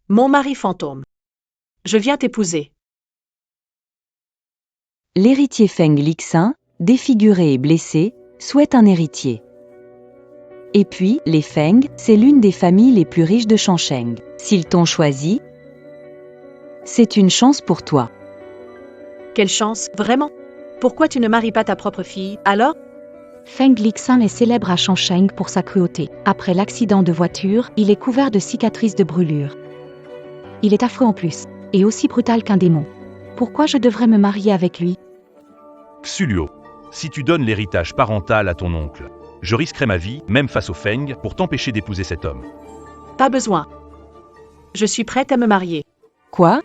Mon mari fantôme. Je viens t'épouser. L'héritier Feng Lixin, défiguré et blessé, souhaite un héritier. Et puis, les Feng, c'est l'une des familles les plus riches de Changsheng. S'ils t'ont choisi, c'est une chance pour toi. Quelle chance, vraiment? Pourquoi tu ne maries pas ta propre fille, alors? Feng Lixin est célèbre à Changsheng pour sa cruauté. Après l'accident de voiture, il est couvert de cicatrices de brûlure. Il est affreux en plus, et aussi brutal qu'un démon. Pourquoi je devrais me marier avec lui? Xuluo, si tu donnes l'héritage parental à ton oncle, je risquerai ma vie, même face aux Feng, pour t'empêcher d'épouser cet homme. Pas besoin. Je suis prête à me marier. Quoi?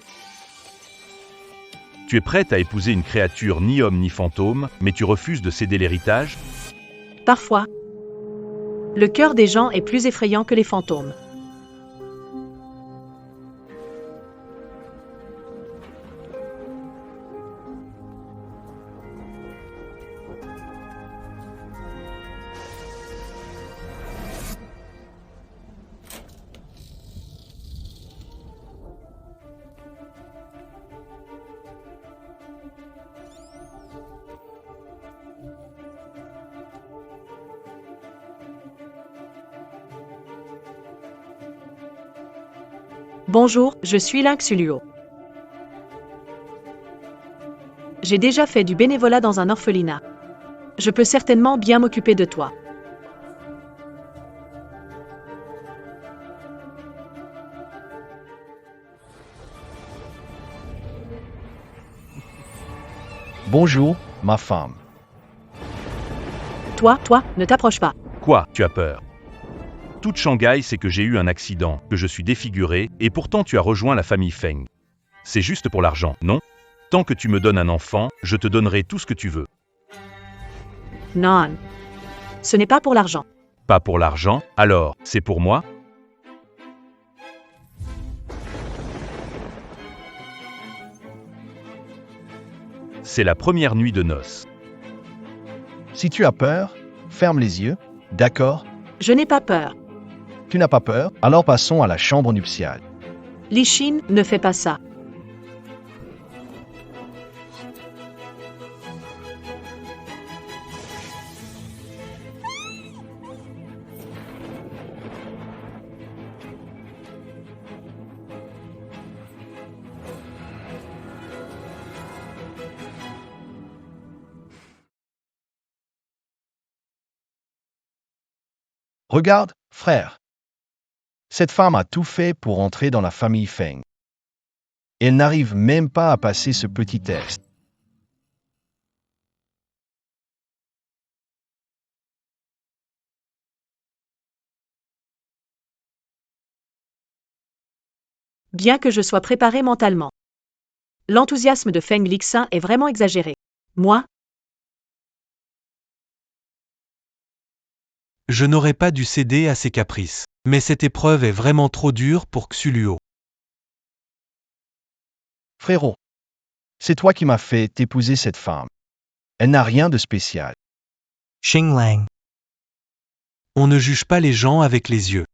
Tu es prête à épouser une créature ni homme ni fantôme, mais tu refuses de céder l'héritage? Parfois. Le cœur des gens est plus effrayant que les fantômes. Bonjour, je suis Xuluo. J'ai déjà fait du bénévolat dans un orphelinat. Je peux certainement bien m'occuper de toi. Bonjour, ma femme. Toi, ne t'approche pas. Quoi, tu as peur? Toute Shanghai sait que j'ai eu un accident, que je suis défiguré, et pourtant tu as rejoint la famille Feng. C'est juste pour l'argent, non? Tant que tu me donnes un enfant, je te donnerai tout ce que tu veux. Non. Ce n'est pas pour l'argent. Pas pour l'argent, alors, c'est pour moi? C'est la première nuit de noces. Si tu as peur, ferme les yeux, d'accord? Je n'ai pas peur. Tu n'as pas peur? Alors passons à la chambre nuptiale. Li Xin ne fait pas ça. Regarde, frère. Cette femme a tout fait pour entrer dans la famille Feng. Elle n'arrive même pas à passer ce petit test. Bien que je sois préparé mentalement. L'enthousiasme de Feng Lixin est vraiment exagéré. Moi, Je n'aurais pas dû céder à ses caprices. Mais cette épreuve est vraiment trop dure pour Xuluo. Frérot, c'est toi qui m'as fait épouser cette femme. Elle n'a rien de spécial. Xinglang. On ne juge pas les gens avec les yeux.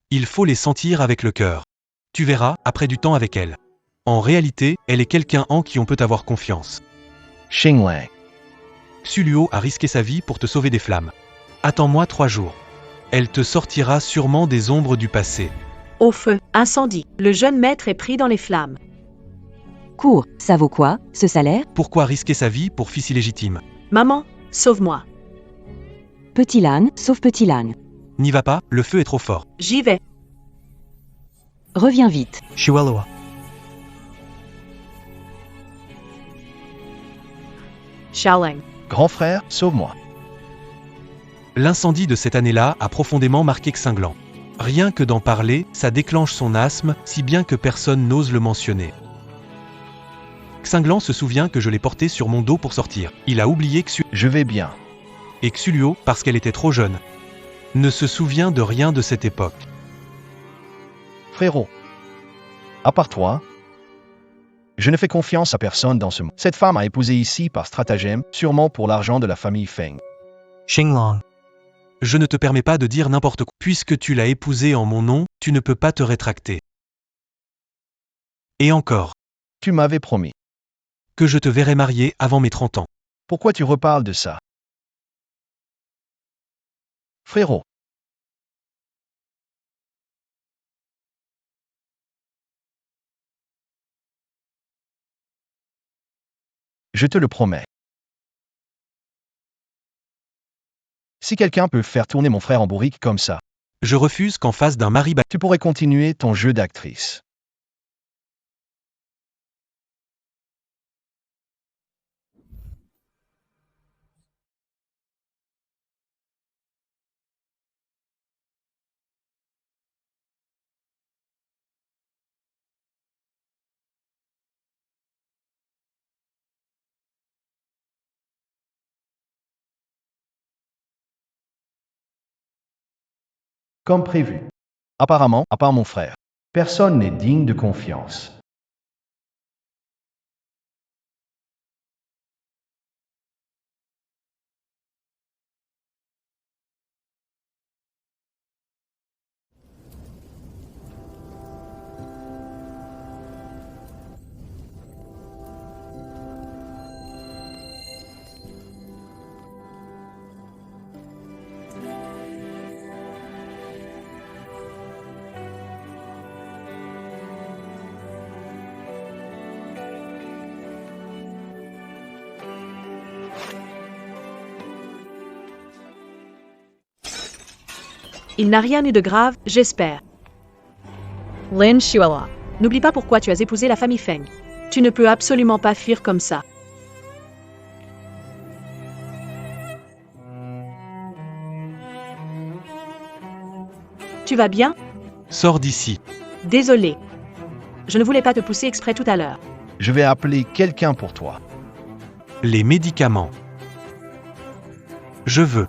Il faut les sentir avec le cœur. Tu verras, après du temps avec elle. En réalité, elle est quelqu'un en qui on peut avoir confiance. Xinglang. Xuluo a risqué sa vie pour te sauver des flammes. Attends-moi 3 jours. Elle te sortira sûrement des ombres du passé. au feu, incendie. Le jeune maître est pris dans les flammes. Cours, ça vaut quoi, ce salaire? Pourquoi risquer sa vie pour fils illégitime? Maman, sauve-moi. Petit Lan, sauve Petit Lan. N'y va pas, le feu est trop fort. J'y vais. Reviens vite. Chihuahua. Xiaoling. Grand frère, sauve-moi. L'incendie de cette année-là a profondément marqué Xinglan. Rien que d'en parler, ça déclenche son asthme, si bien que personne n'ose le mentionner. Xinglan se souvient que je l'ai porté sur mon dos pour sortir. Il a oublié Je vais bien. et Xuluo, parce qu'elle était trop jeune, ne se souvient de rien de cette époque. Frérot, à part toi, je ne fais confiance à personne dans ce monde. Cette femme a épousé ici par stratagème, sûrement pour l'argent de la famille Feng. Xinglang. Je ne te permets pas de dire n'importe quoi. Puisque tu l'as épousée en mon nom, tu ne peux pas te rétracter. Et encore, Tu m'avais promis. que je te verrai marié avant mes 30 ans. Pourquoi tu reparles de ça? Frérot, je te le promets. Si quelqu'un peut faire tourner mon frère en bourrique comme ça, Je refuse qu'en face d'un mari tu pourrais continuer ton jeu d'actrice. Comme prévu. Apparemment, à part mon frère, personne n'est digne de confiance. Il n'a rien eu de grave, j'espère. Lin Shuela. N'oublie pas pourquoi tu as épousé la famille Feng. Tu ne peux absolument pas fuir comme ça. Tu vas bien? sort d'ici. Désolé. Je ne voulais pas te pousser exprès tout à l'heure. Je vais appeler quelqu'un pour toi. Les médicaments. Je veux.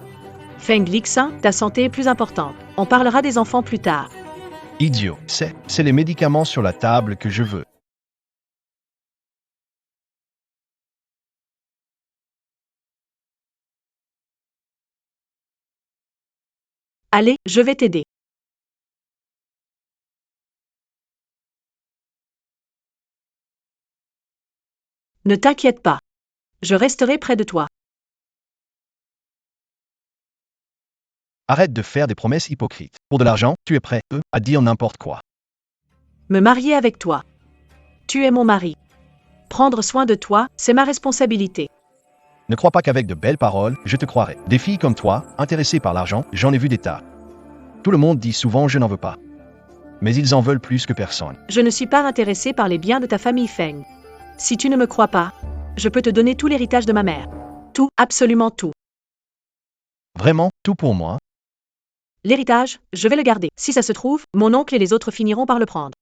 Feng Lixin, ta santé est plus importante. On parlera des enfants plus tard. Idiot. C'est les médicaments sur la table que je veux. Allez, je vais t'aider. Ne t'inquiète pas. Je resterai près de toi. Arrête de faire des promesses hypocrites. Pour de l'argent, tu es prêt, à dire n'importe quoi. Me marier avec toi. Tu es mon mari. Prendre soin de toi, c'est ma responsabilité. Ne crois pas qu'avec de belles paroles, je te croirai. Des filles comme toi, intéressées par l'argent, j'en ai vu des tas. Tout le monde dit souvent je n'en veux pas. Mais ils en veulent plus que personne. Je ne suis pas intéressé par les biens de ta famille Feng. Si tu ne me crois pas, je peux te donner tout l'héritage de ma mère. Tout, absolument tout. Vraiment, tout pour moi. L'héritage, je vais le garder. Si ça se trouve, mon oncle et les autres finiront par le prendre.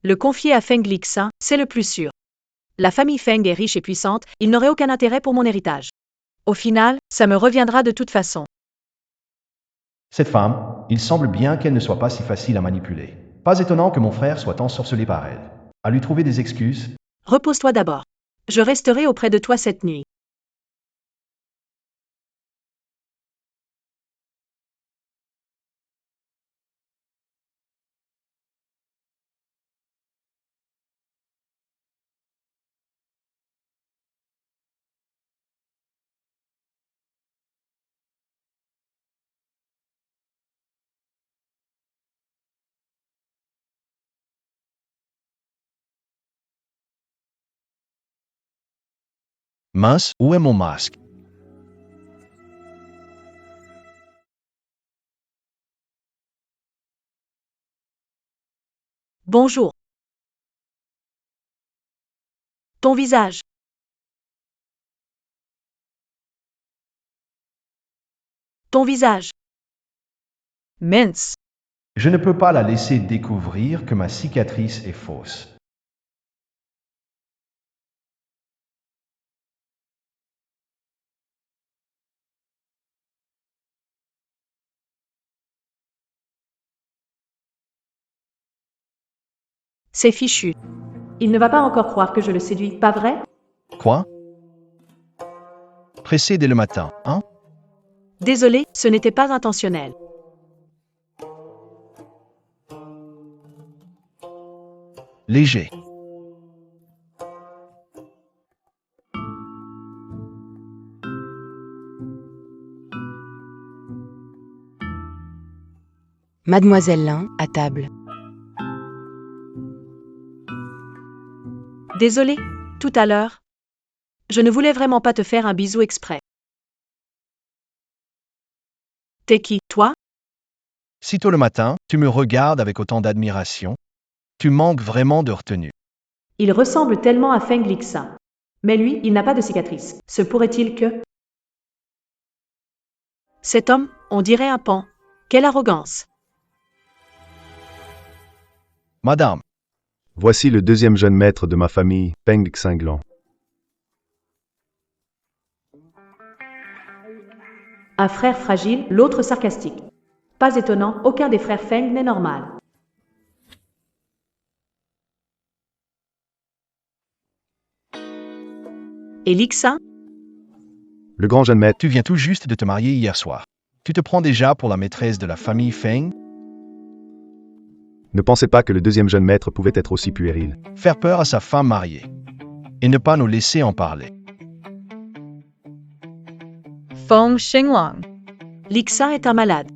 Le confier à Feng Lixin, c'est le plus sûr. La famille Feng est riche et puissante, il n'aurait aucun intérêt pour mon héritage. Au final, ça me reviendra de toute façon. Cette femme, il semble bien qu'elle ne soit pas si facile à manipuler. Pas étonnant que mon frère soit ensorcelé par elle. À lui trouver des excuses, Repose-toi d'abord. Je resterai auprès de toi cette nuit. mince, où est mon masque? Bonjour. Ton visage. Ton visage. Mince. Je ne peux pas la laisser découvrir que ma cicatrice est fausse. C'est fichu. Il ne va pas encore croire que je le séduis, pas vrai? Quoi? Pressé dès le matin, hein? Désolé, ce n'était pas intentionnel. Léger. Mademoiselle Lin, à table. Désolé, tout à l'heure. Je ne voulais vraiment pas te faire un bisou exprès. T'es qui, toi? Si tôt le matin, tu me regardes avec autant d'admiration, tu manques vraiment de retenue. Il ressemble tellement à Feng Lixin. Mais lui, il n'a pas de cicatrice. Se pourrait-il que... Cet homme, on dirait un pan. Quelle arrogance! Madame, Voici le deuxième jeune maître de ma famille, Feng Xinglan. Un frère fragile, l'autre sarcastique. Pas étonnant, aucun des frères Feng n'est normal. Et Lixin? Le grand jeune maître, tu viens tout juste de te marier hier soir. Tu te prends déjà pour la maîtresse de la famille Feng? ne pensait pas que le deuxième jeune maître pouvait être aussi puéril. Faire peur à sa femme mariée. Et ne pas nous laisser en parler. Feng Xinglang. Lixin est un malade.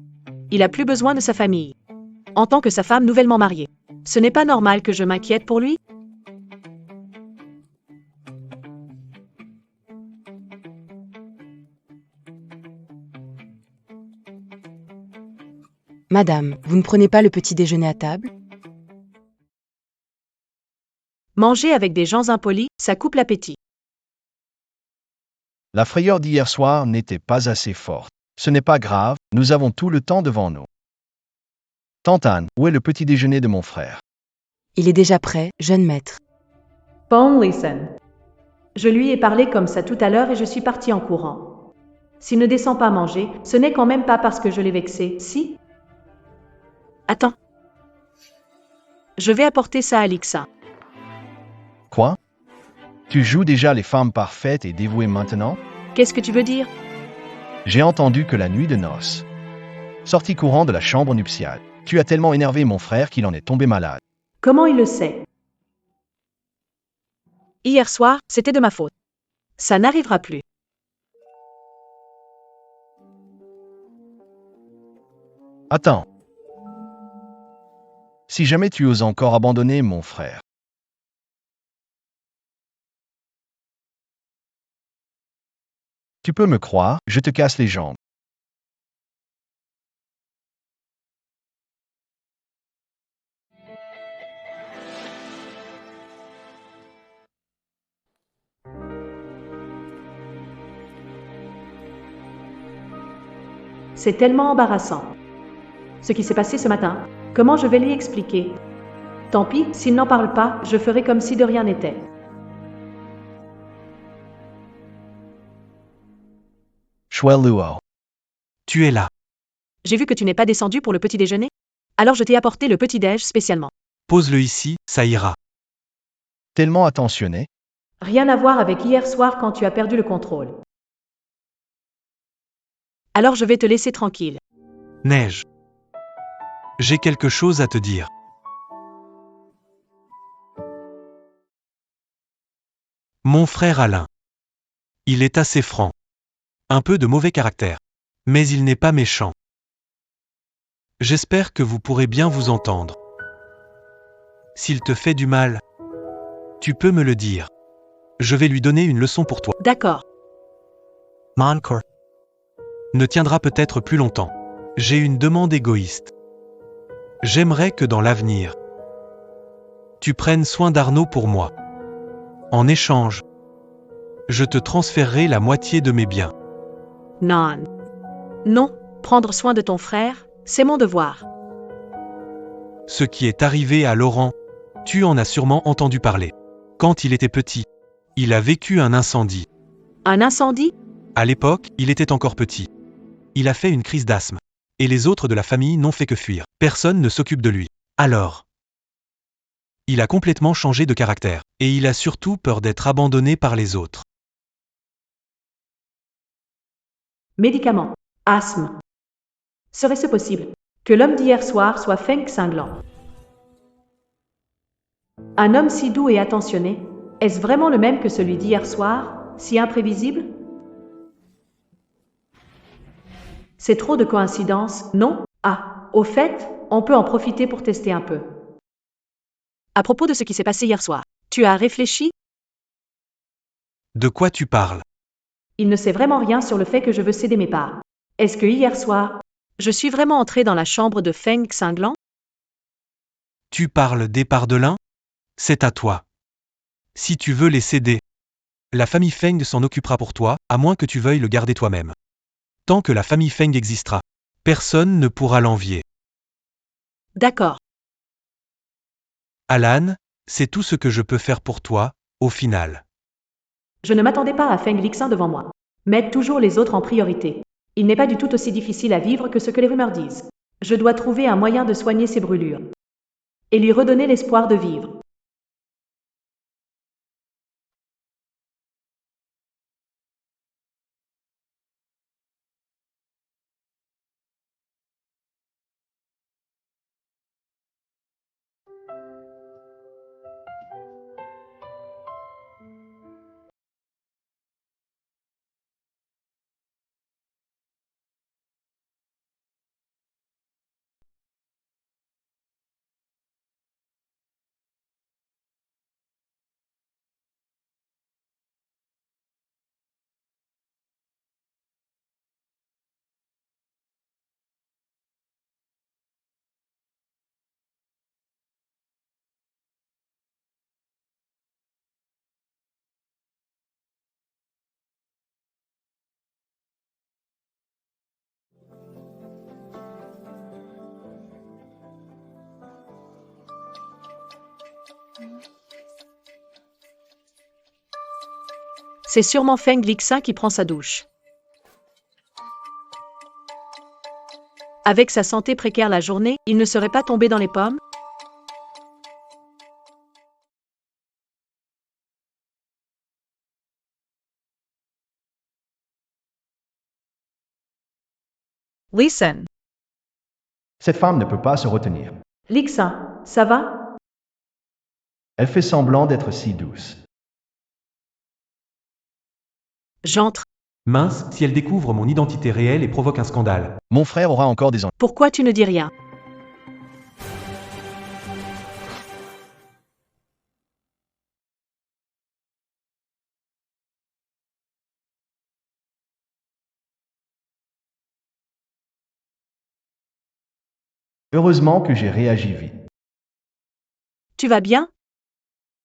Il a plus besoin de sa famille. En tant que sa femme nouvellement mariée. Ce n'est pas normal que je m'inquiète pour lui? Madame, vous ne prenez pas le petit déjeuner à table? Manger avec des gens impolis, ça coupe l'appétit. La frayeur d'hier soir n'était pas assez forte. Ce n'est pas grave, nous avons tout le temps devant nous. Tante Anne, où est le petit déjeuner de mon frère? Il est déjà prêt, jeune maître. Feng Lixin. Je lui ai parlé comme ça tout à l'heure et je suis partie en courant. S'il ne descend pas manger, ce n'est quand même pas parce que je l'ai vexé, si? Attends. Je vais apporter ça à Lixin. Quoi? Tu joues déjà les femmes parfaites et dévouées maintenant? Qu'est-ce que tu veux dire? J'ai entendu que la nuit de noces. Sorti courant de la chambre nuptiale. Tu as tellement énervé mon frère qu'il en est tombé malade. Comment il le sait? Hier soir, c'était de ma faute. Ça n'arrivera plus. Attends. Si jamais tu oses encore abandonner mon frère. Tu peux me croire, je te casse les jambes. C'est tellement embarrassant. Ce qui s'est passé ce matin, comment je vais lui expliquer? Tant pis, s'il n'en parle pas, je ferai comme si de rien n'était. Shuel Luo. Tu es là. J'ai vu que tu n'es pas descendu pour le petit déjeuner. Alors je t'ai apporté le petit-déj spécialement. Pose-le ici, ça ira. Tellement attentionné. Rien à voir avec hier soir quand tu as perdu le contrôle. Alors je vais te laisser tranquille. Neige. J'ai quelque chose à te dire. Mon frère Alain. Il est assez franc. Un peu de mauvais caractère. Mais il n'est pas méchant. J'espère que vous pourrez bien vous entendre. S'il te fait du mal, tu peux me le dire. Je vais lui donner une leçon pour toi. D'accord. Mancore ne tiendra peut-être plus longtemps. J'ai une demande égoïste. J'aimerais que dans l'avenir, tu prennes soin d'Arnaud pour moi. En échange, je te transférerai la moitié de mes biens. Non. Non, prendre soin de ton frère, c'est mon devoir. Ce qui est arrivé à Laurent, tu en as sûrement entendu parler. Quand il était petit, il a vécu un incendie. Un incendie? À l'époque, il était encore petit. Il a fait une crise d'asthme. Et les autres de la famille n'ont fait que fuir. Personne ne s'occupe de lui. Alors, il a complètement changé de caractère. Et il a surtout peur d'être abandonné par les autres. Médicaments. Asthme. Serait-ce possible que l'homme d'hier soir soit Feng Xinglan? Un homme si doux et attentionné, est-ce vraiment le même que celui d'hier soir, si imprévisible? C'est trop de coïncidences, non? Ah, Au fait, on peut en profiter pour tester un peu. À propos de ce qui s'est passé hier soir, tu as réfléchi? De quoi tu parles? Il ne sait vraiment rien sur le fait que je veux céder mes parts. Est-ce que hier soir, je suis vraiment entré dans la chambre de Feng Xinglan? Tu parles des parts de l'un? C'est à toi. Si tu veux les céder, la famille Feng s'en occupera pour toi, à moins que tu veuilles le garder toi-même. Tant que la famille Feng existera, personne ne pourra l'envier. D'accord. Alan, c'est tout ce que je peux faire pour toi, au final. Je ne m'attendais pas à Feng Lixin devant moi. Mettre toujours les autres en priorité. Il n'est pas du tout aussi difficile à vivre que ce que les rumeurs disent. Je dois trouver un moyen de soigner ses brûlures. Et lui redonner l'espoir de vivre. C'est sûrement Feng Lixin qui prend sa douche. Avec sa santé précaire la journée, il ne serait pas tombé dans les pommes? Listen. Cette femme ne peut pas se retenir. Lixin, ça va? Elle fait semblant d'être si douce. J'entre. Mince, si elle découvre mon identité réelle et provoque un scandale. Mon frère aura encore des enfants. Pourquoi tu ne dis rien? Heureusement que j'ai réagi vite. Tu vas bien?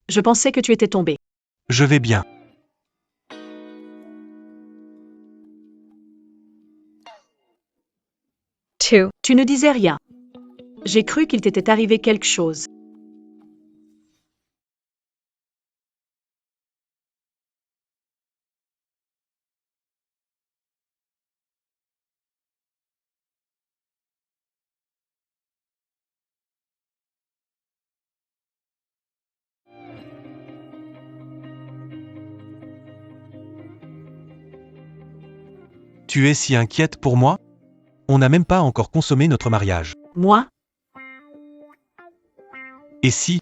Je pensais que tu étais tombé. Je vais bien. Two. Tu ne disais rien. J'ai cru qu'il t'était arrivé quelque chose. Tu es si inquiète pour moi? On n'a même pas encore consommé notre mariage. Moi? Et si?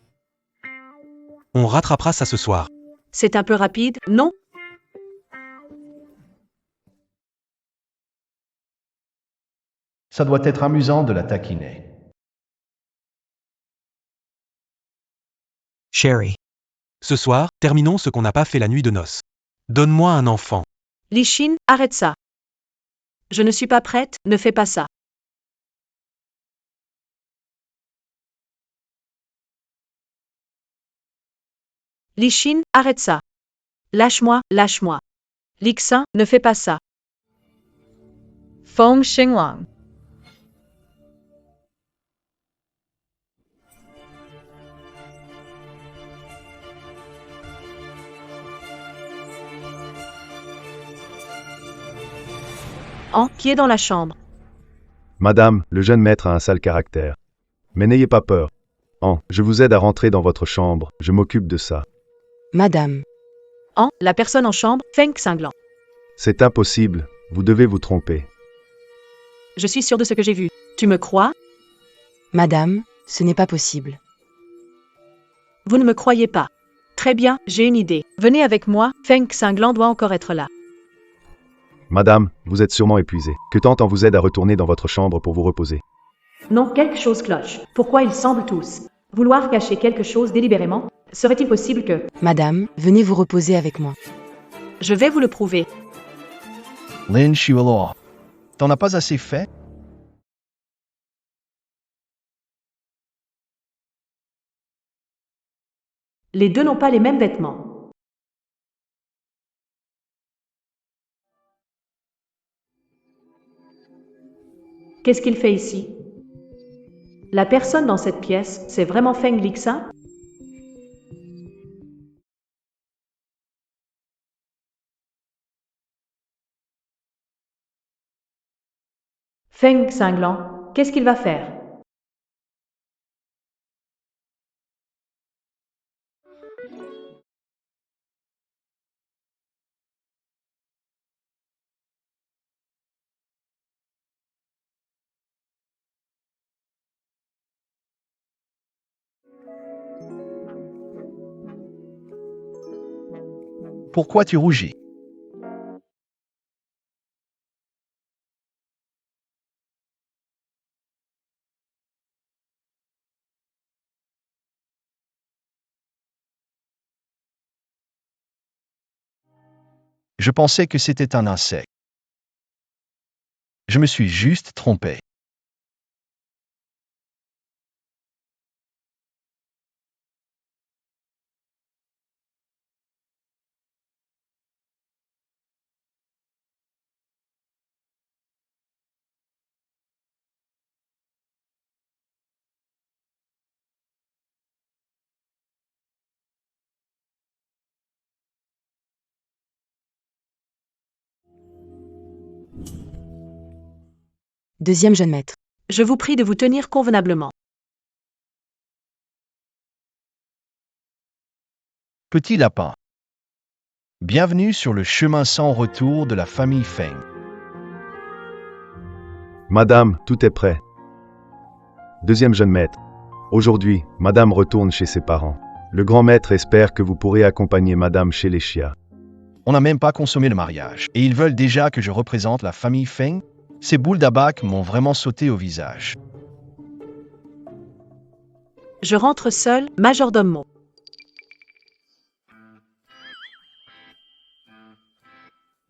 On rattrapera ça ce soir. C'est un peu rapide, non? Ça doit être amusant de la taquiner. Sherry. Ce soir, terminons ce qu'on n'a pas fait la nuit de noces. Donne-moi un enfant. Lishin, arrête ça. Je ne suis pas prête, ne fais pas ça. Lishin, arrête ça. Lâche-moi, lâche-moi. Lixin, ne fais pas ça. Feng Xinglang. Qui est dans la chambre? Madame, le jeune maître a un sale caractère. Mais n'ayez pas peur. Je vous aide à rentrer dans votre chambre, je m'occupe de ça. Madame, La personne en chambre, Feng Xinglan. C'est impossible, vous devez vous tromper. Je suis sûre de ce que j'ai vu. Tu me crois? madame, ce n'est pas possible. Vous ne me croyez pas. Très bien, j'ai une idée. Venez avec moi, Feng Xinglan doit encore être là. Madame, vous êtes sûrement épuisée. Que tante en vous aide à retourner dans votre chambre pour vous reposer. Non, quelque chose cloche. Pourquoi ils semblent tous vouloir cacher quelque chose délibérément? Serait-il possible que... Madame, venez vous reposer avec moi. Je vais vous le prouver. Lin Shualo. T'en as pas assez fait? Les deux n'ont pas les mêmes vêtements. Qu'est-ce qu'il fait ici? La personne dans cette pièce, c'est vraiment Feng Lixin? Feng Cinglant, qu'est-ce qu'il va faire? Pourquoi tu rougis? Je pensais que c'était un insecte. Je me suis juste trompé. Deuxième jeune maître. Je vous prie de vous tenir convenablement. Petit lapin. Bienvenue sur le chemin sans retour de la famille Feng. Madame, tout est prêt. Deuxième jeune maître. Aujourd'hui, Madame retourne chez ses parents. Le grand maître espère que vous pourrez accompagner Madame chez les Xia. On n'a même pas consommé le mariage, et ils veulent déjà que je représente la famille Feng? Ces boules d'abac m'ont vraiment sauté au visage. Je rentre seul, majordome Mo.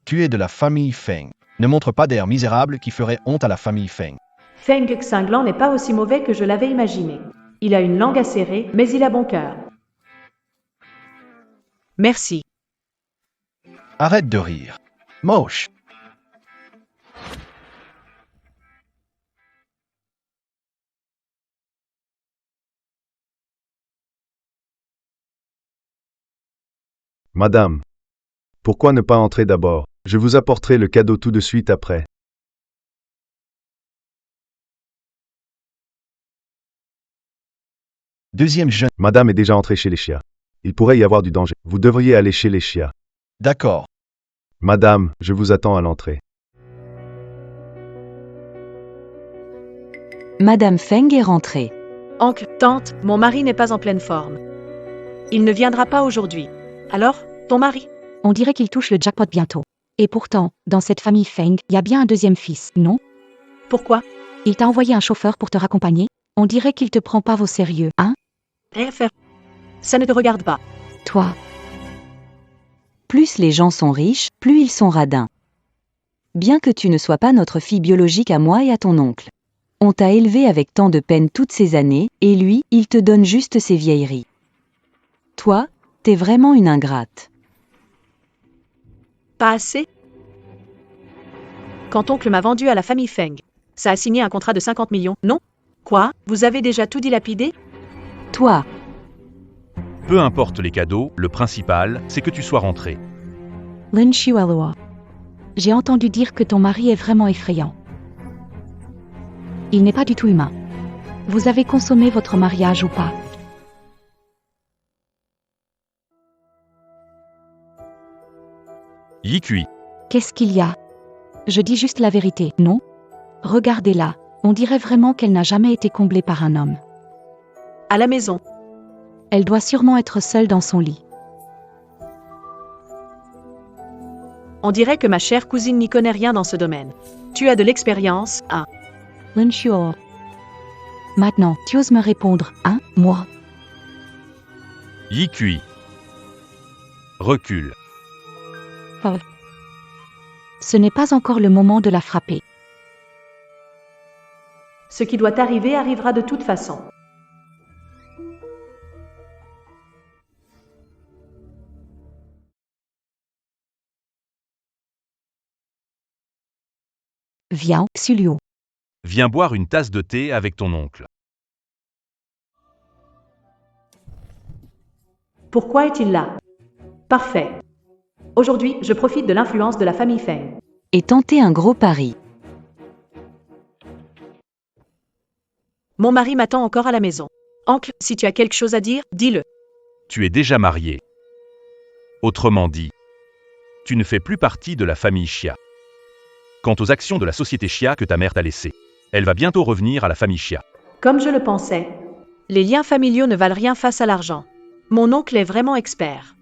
Tu es de la famille Feng. Ne montre pas d'air misérable qui ferait honte à la famille Feng. Feng Cinglant n'est pas aussi mauvais que je l'avais imaginé. Il a une langue acérée, mais il a bon cœur. Merci. Arrête de rire. Moche. Madame. Pourquoi ne pas entrer d'abord? Je vous apporterai le cadeau tout de suite après. Deuxième jeune. Madame est déjà entrée chez les Xia. Il pourrait y avoir du danger. Vous devriez aller chez les Xia. D'accord. Madame, je vous attends à l'entrée. Madame Feng est rentrée. Oncle, tante, mon mari n'est pas en pleine forme. Il ne viendra pas aujourd'hui. Alors, ton mari? On dirait qu'il touche le jackpot bientôt. Et pourtant, dans cette famille Feng, il y a bien un deuxième fils, non? Pourquoi? Il t'a envoyé un chauffeur pour te raccompagner? On dirait qu'il te prend pas au sérieux, hein? Rien faire. Ça ne te regarde pas. Toi, Plus les gens sont riches, plus ils sont radins. Bien que tu ne sois pas notre fille biologique à moi et à ton oncle. On t'a élevé avec tant de peine toutes ces années, et lui, il te donne juste ses vieilleries. Toi, t'es vraiment une ingrate. Pas assez? Quand oncle m'a vendu à la famille Feng, ça a signé un contrat de 50 millions, non? Quoi? Vous avez déjà tout dilapidé? Toi, Peu importe les cadeaux, le principal, c'est que tu sois rentré. Lin Shualua. J'ai entendu dire que ton mari est vraiment effrayant. Il n'est pas du tout humain. Vous avez consommé votre mariage ou pas? Yikui. Qu'est-ce qu'il y a? Je dis juste la vérité, non? Regardez-la, on dirait vraiment qu'elle n'a jamais été comblée par un homme. À la maison. Elle doit sûrement être seule dans son lit. On dirait que ma chère cousine n'y connaît rien dans ce domaine. Tu as de l'expérience, hein? Lin Shuo. Maintenant, tu oses me répondre, hein, moi? Yi-Kui. Recule. Ce n'est pas encore le moment de la frapper. Ce qui doit arriver arrivera de toute façon. Viens, Sulio. Viens boire une tasse de thé avec ton oncle. Pourquoi est-il là? Parfait. Aujourd'hui, je profite de l'influence de la famille Feng. Et tenter un gros pari. Mon mari m'attend encore à la maison. Oncle, si tu as quelque chose à dire, dis-le. Tu es déjà marié. Autrement dit, tu ne fais plus partie de la famille Chia. Quant aux actions de la société Chia que ta mère t'a laissées, elle va bientôt revenir à la famille Chia. Comme je le pensais. Les liens familiaux ne valent rien face à l'argent. Mon oncle est vraiment expert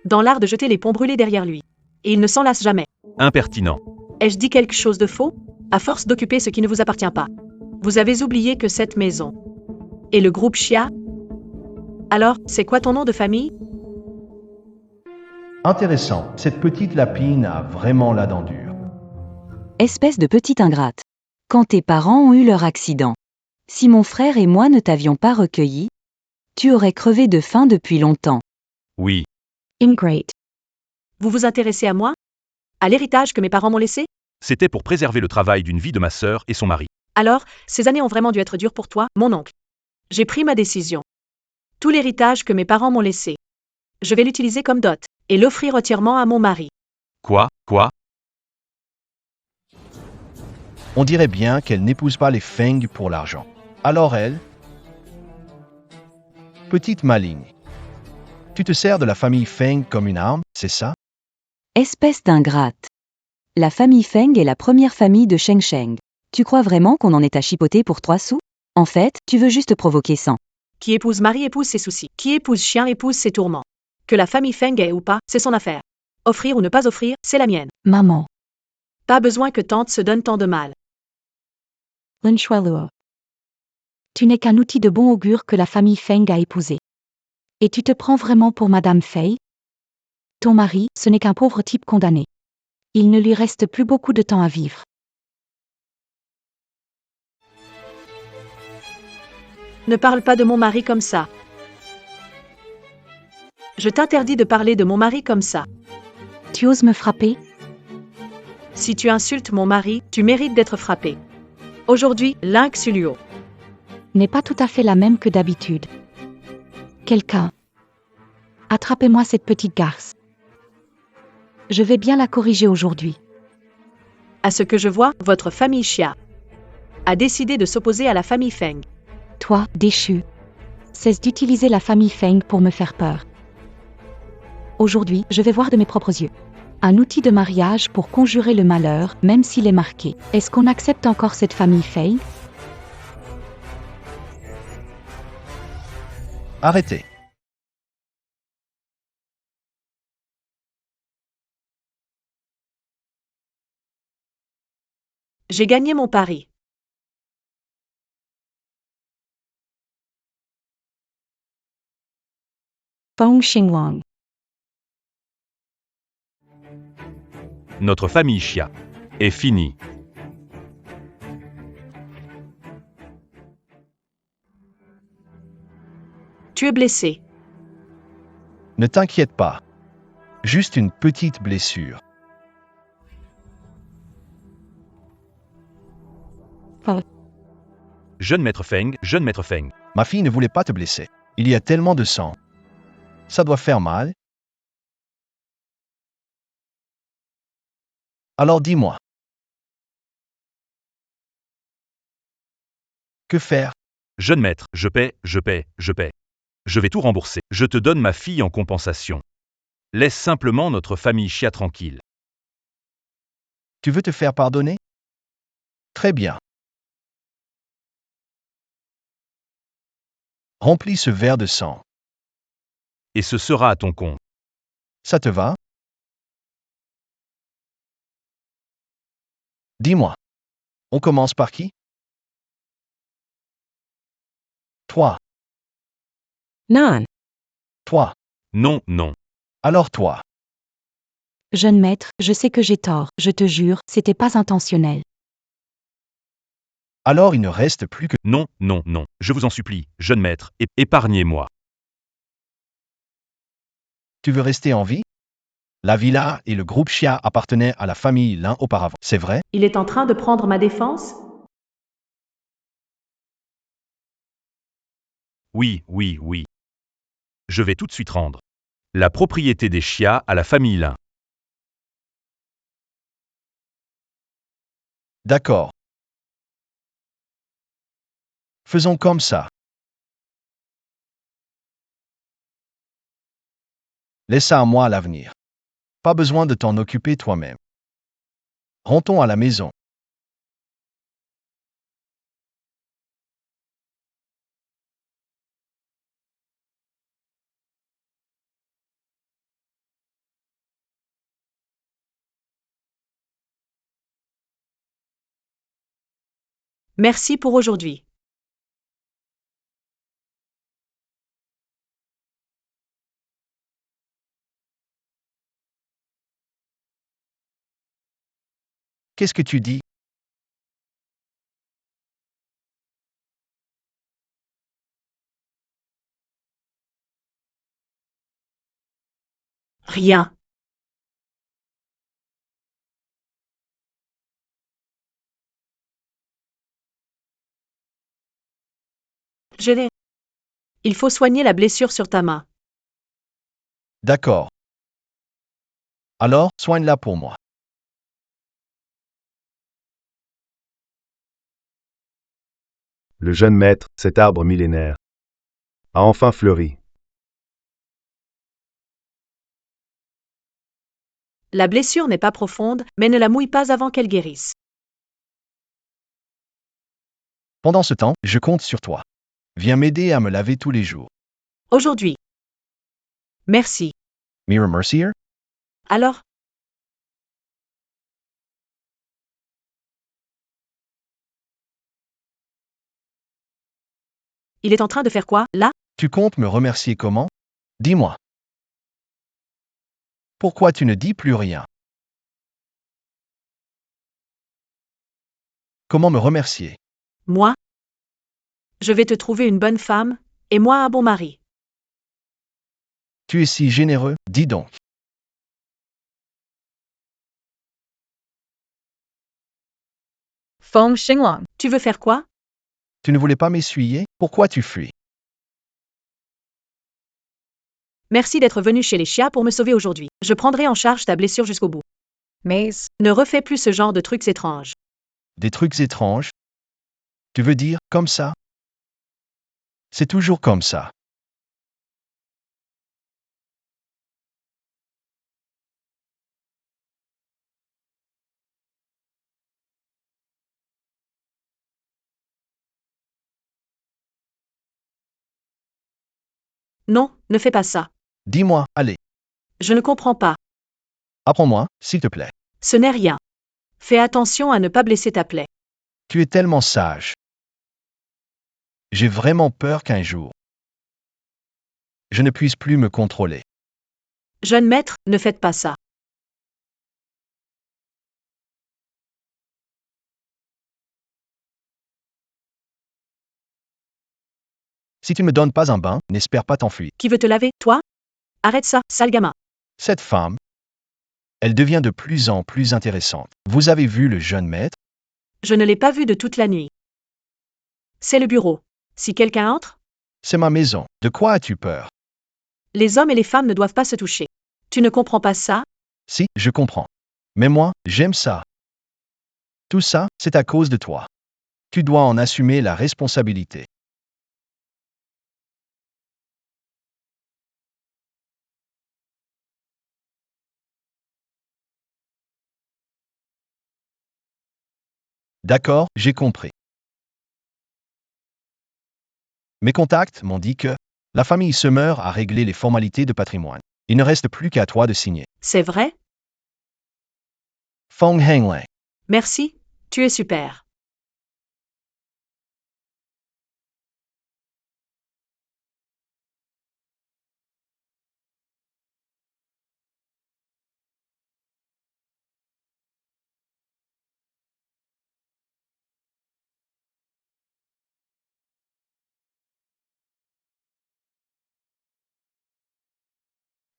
dans l'art de jeter les ponts brûlés derrière lui. Et il ne s'en lasse jamais. Impertinent. Ai-je dit quelque chose de faux? À force d'occuper ce qui ne vous appartient pas. Vous avez oublié que cette maison et le groupe Chia. Alors, c'est quoi ton nom de famille? Intéressant, cette petite lapine a vraiment la dent dure. Espèce de petite ingrate. Quand tes parents ont eu leur accident. Si mon frère et moi ne t'avions pas recueilli, tu aurais crevé de faim depuis longtemps. Oui. Ingrate. Vous vous intéressez à moi? À l'héritage que mes parents m'ont laissé? C'était pour préserver le travail d'une vie de ma sœur et son mari. Alors, ces années ont vraiment dû être dures pour toi, mon oncle. J'ai pris ma décision. Tout l'héritage que mes parents m'ont laissé, je vais l'utiliser comme dot et l'offrir entièrement à mon mari. Quoi? On dirait bien qu'elle n'épouse pas les Feng pour l'argent. Alors elle? Petite maligne. Tu te sers de la famille Feng comme une arme, c'est ça? Espèce d'ingrate. La famille Feng est la première famille de Shengsheng. Tu crois vraiment qu'on en est à chipoter pour 3 sous? En fait, tu veux juste provoquer 100. Qui épouse mari épouse ses soucis. Qui épouse chien épouse ses tourments. Que la famille Feng ait ou pas, c'est son affaire. Offrir ou ne pas offrir, c'est la mienne. Maman. Pas besoin que tante se donne tant de mal. Lin Shualuo. Tu n'es qu'un outil de bon augure que la famille Feng a épousé. Et tu te prends vraiment pour Madame Fei? Ton mari, ce n'est qu'un pauvre type condamné. Il ne lui reste plus beaucoup de temps à vivre. Ne parle pas de mon mari comme ça. Je t'interdis de parler de mon mari comme ça. Tu oses me frapper? Si tu insultes mon mari, tu mérites d'être frappé. Aujourd'hui, Link Sulio N'est pas tout à fait la même que d'habitude. Quelqu'un. Attrapez-moi cette petite garce. Je vais bien la corriger aujourd'hui. À ce que je vois, votre famille Chia a décidé de s'opposer à la famille Feng. Toi, déchu. Cesse d'utiliser la famille Feng pour me faire peur. Aujourd'hui, je vais voir de mes propres yeux. Un outil de mariage pour conjurer le malheur, même s'il est marqué. Est-ce qu'on accepte encore cette famille Feng? Arrêtez. J'ai gagné mon pari. Feng Xinglong. Notre famille Chia est finie. Tu es blessé. Ne t'inquiète pas. Juste une petite blessure. Jeune maître Feng. Ma fille ne voulait pas te blesser. Il y a tellement de sang. Ça doit faire mal. Alors dis-moi. Que faire? Jeune maître, je paie. Je vais tout rembourser. Je te donne ma fille en compensation. Laisse simplement notre famille Chia tranquille. Tu veux te faire pardonner? Très bien. Remplis ce verre de sang. Et ce sera à ton compte. Ça te va? Dis-moi. On commence par qui? Toi. Nan. Toi. Non, non. Alors toi. Jeune maître, je sais que j'ai tort, je te jure, c'était pas intentionnel. Alors il ne reste plus que... Non, non, non. Je vous en supplie, jeune maître, épargnez-moi. Tu veux rester en vie? La villa et le groupe Chia appartenaient à la famille Lin auparavant. C'est vrai? Il est en train de prendre ma défense? Oui, oui, oui. Je vais tout de suite rendre la propriété des Chia à la famille Lin. D'accord. Faisons comme ça. Laisse ça à moi à l'avenir. Pas besoin de t'en occuper toi-même. Rentrons à la maison. Merci pour aujourd'hui. Qu'est-ce que tu dis? Rien. Je l'ai. Il faut soigner la blessure sur ta main. D'accord. Alors, soigne-la pour moi. Le jeune maître, cet arbre millénaire, a enfin fleuri. La blessure n'est pas profonde, mais ne la mouille pas avant qu'elle guérisse. Pendant ce temps, je compte sur toi. Viens m'aider à me laver tous les jours. Aujourd'hui. Merci. Mira Mercier? Alors? Il est en train de faire quoi, là? Tu comptes me remercier comment? Dis-moi. Pourquoi tu ne dis plus rien? Comment me remercier? Moi? Je vais te trouver une bonne femme, et moi un bon mari. Tu es si généreux, dis donc. Feng Xinglong. Tu veux faire quoi? Tu ne voulais pas m'essuyer? Pourquoi tu fuis? Merci d'être venu chez les Chia pour me sauver aujourd'hui. Je prendrai en charge ta blessure jusqu'au bout. Maze. Ne refais plus ce genre de trucs étranges. Des trucs étranges? Tu veux dire, comme ça? C'est toujours comme ça. Non, ne fais pas ça. Dis-moi, allez, Je ne comprends pas. apprends-moi, s'il te plaît. Ce n'est rien. Fais attention à ne pas blesser ta plaie. Tu es tellement sage. J'ai vraiment peur qu'un jour, je ne puisse plus me contrôler. Jeune maître, ne faites pas ça. Si tu ne me donnes pas un bain, n'espère pas t'enfuir. Qui veut te laver, toi? Arrête ça, sale gamin. Cette femme, elle devient de plus en plus intéressante. Vous avez vu le jeune maître? Je ne l'ai pas vu de toute la nuit. C'est le bureau. Si quelqu'un entre, C'est ma maison. De quoi as-tu peur? les hommes et les femmes ne doivent pas se toucher. Tu ne comprends pas ça? Si, je comprends. Mais moi, j'aime ça. Tout ça, c'est à cause de toi. Tu dois en assumer la responsabilité. D'accord, j'ai compris. Mes contacts m'ont dit que la famille Summer a réglé les formalités de patrimoine. Il ne reste plus qu'à toi de signer. C'est vrai? Fong Hengling. Merci, tu es super.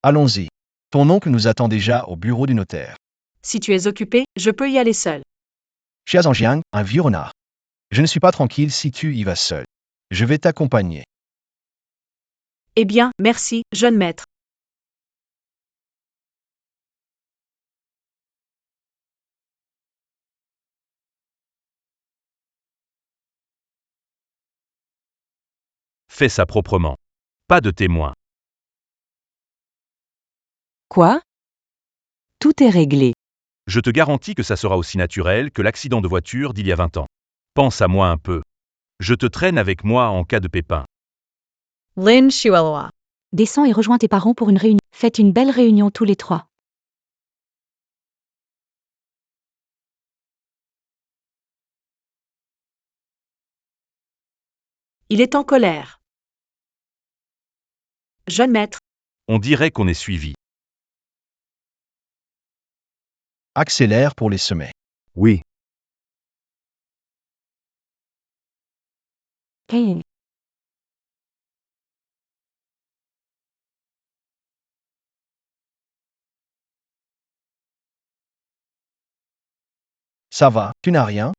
Allons-y. Ton oncle nous attend déjà au bureau du notaire. Si tu es occupé, je peux y aller seul. Chia Zhangjiang, un vieux renard. Je ne suis pas tranquille si tu y vas seul. Je vais t'accompagner. Eh bien, merci, jeune maître. Fais ça proprement. Pas de témoins. Quoi? Tout est réglé. Je te garantis que ça sera aussi naturel que l'accident de voiture d'il y a 20 ans. Pense à moi un peu. Je te traîne avec moi en cas de pépin. Lin Shuelua. Descends et rejoins tes parents pour une réunion. Faites une belle réunion tous les trois. Il est en colère. Jeune maître, On dirait qu'on est suivi. Accélère pour les sommets. Oui, Hey. Ça va, tu n'as rien?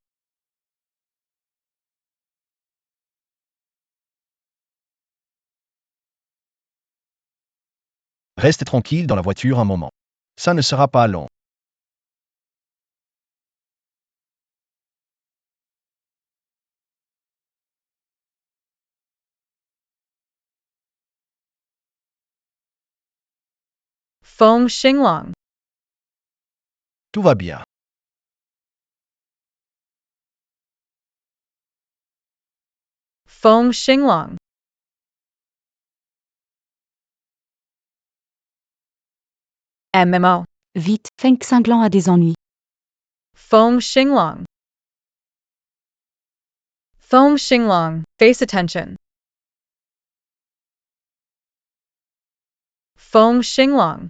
Reste tranquille dans la voiture un moment. Ça ne sera pas long. Feng Xinglong. Tout va bien. Feng Xinglong. MMO. Vite, Feng Cinglant a des ennuis. Feng Xinglong. Feng Xinglong. Face attention. Feng Xinglong.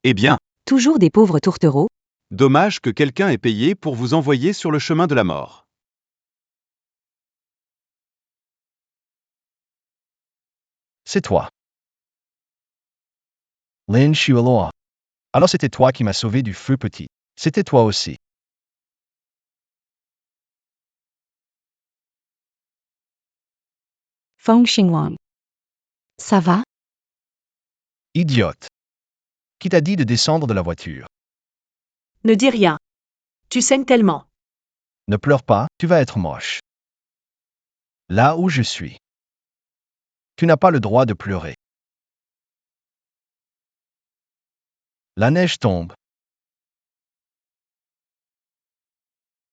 Eh bien, Toujours des pauvres tourtereaux? dommage que quelqu'un ait payé pour vous envoyer sur le chemin de la mort. C'est toi. Lin Shueloa. Alors c'était toi qui m'as sauvé du feu petit. C'était toi aussi. Feng Xinglong. Ça va? Idiote. Qui t'a dit de descendre de la voiture? ne dis rien. Tu saignes tellement. Ne pleure pas, tu vas être moche. Là où je suis. Tu n'as pas le droit de pleurer. La neige tombe.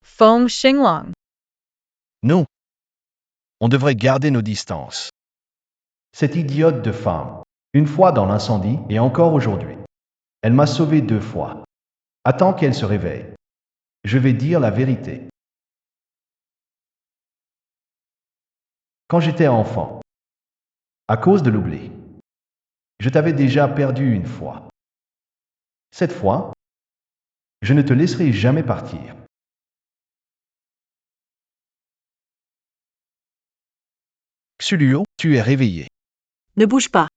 Feng Xinglong. Nous. On devrait garder nos distances. Cette idiote de femme. Une fois dans l'incendie et encore aujourd'hui. Elle m'a sauvé 2 fois. Attends qu'elle se réveille. Je vais dire la vérité. Quand j'étais enfant, à cause de l'oubli, je t'avais déjà perdu une fois. Cette fois, je ne te laisserai jamais partir. Xuluo, tu es réveillé. Ne bouge pas.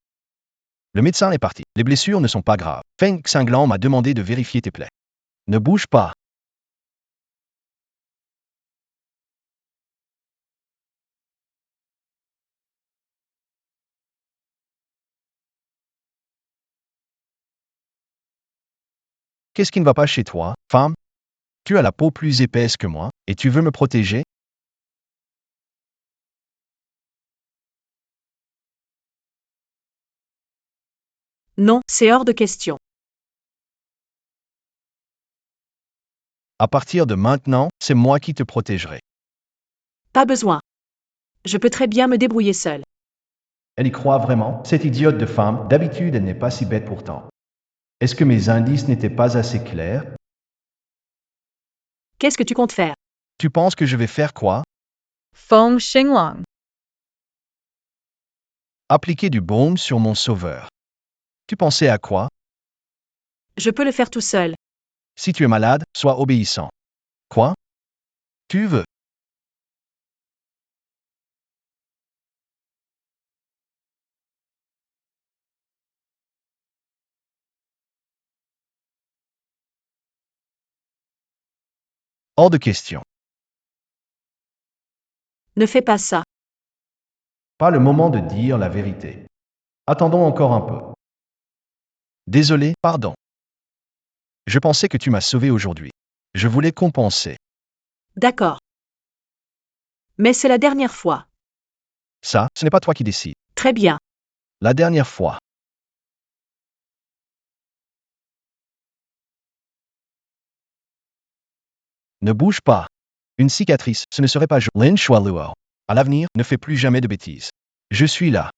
Le médecin est parti. Les blessures ne sont pas graves. Feng Cinglant m'a demandé de vérifier tes plaies. Ne bouge pas. Qu'est-ce qui ne va pas chez toi, femme? Tu as la peau plus épaisse que moi, et tu veux me protéger? Non, c'est hors de question. À partir de maintenant, c'est moi qui te protégerai. Pas besoin. Je peux très bien me débrouiller seul. Elle y croit vraiment, cette idiote de femme. D'habitude, elle n'est pas si bête pourtant. Est-ce que mes indices n'étaient pas assez clairs? Qu'est-ce que tu comptes faire? Tu penses que je vais faire quoi? Feng Xinglong. Appliquer du baume sur mon sauveur. Tu pensais à quoi? Je peux le faire tout seul. Si tu es malade, sois obéissant. Quoi? Tu veux? Hors de question. Ne fais pas ça. Pas le moment de dire la vérité. Attendons encore un peu. Désolé, pardon. Je pensais que tu m'as sauvé aujourd'hui. Je voulais compenser. D'accord. Mais c'est la dernière fois. Ça, ce n'est pas toi qui décides. Très bien. La dernière fois. Ne bouge pas. Une cicatrice, ce ne serait pas Lin Shualuo. À l'avenir, ne fais plus jamais de bêtises. Je suis là.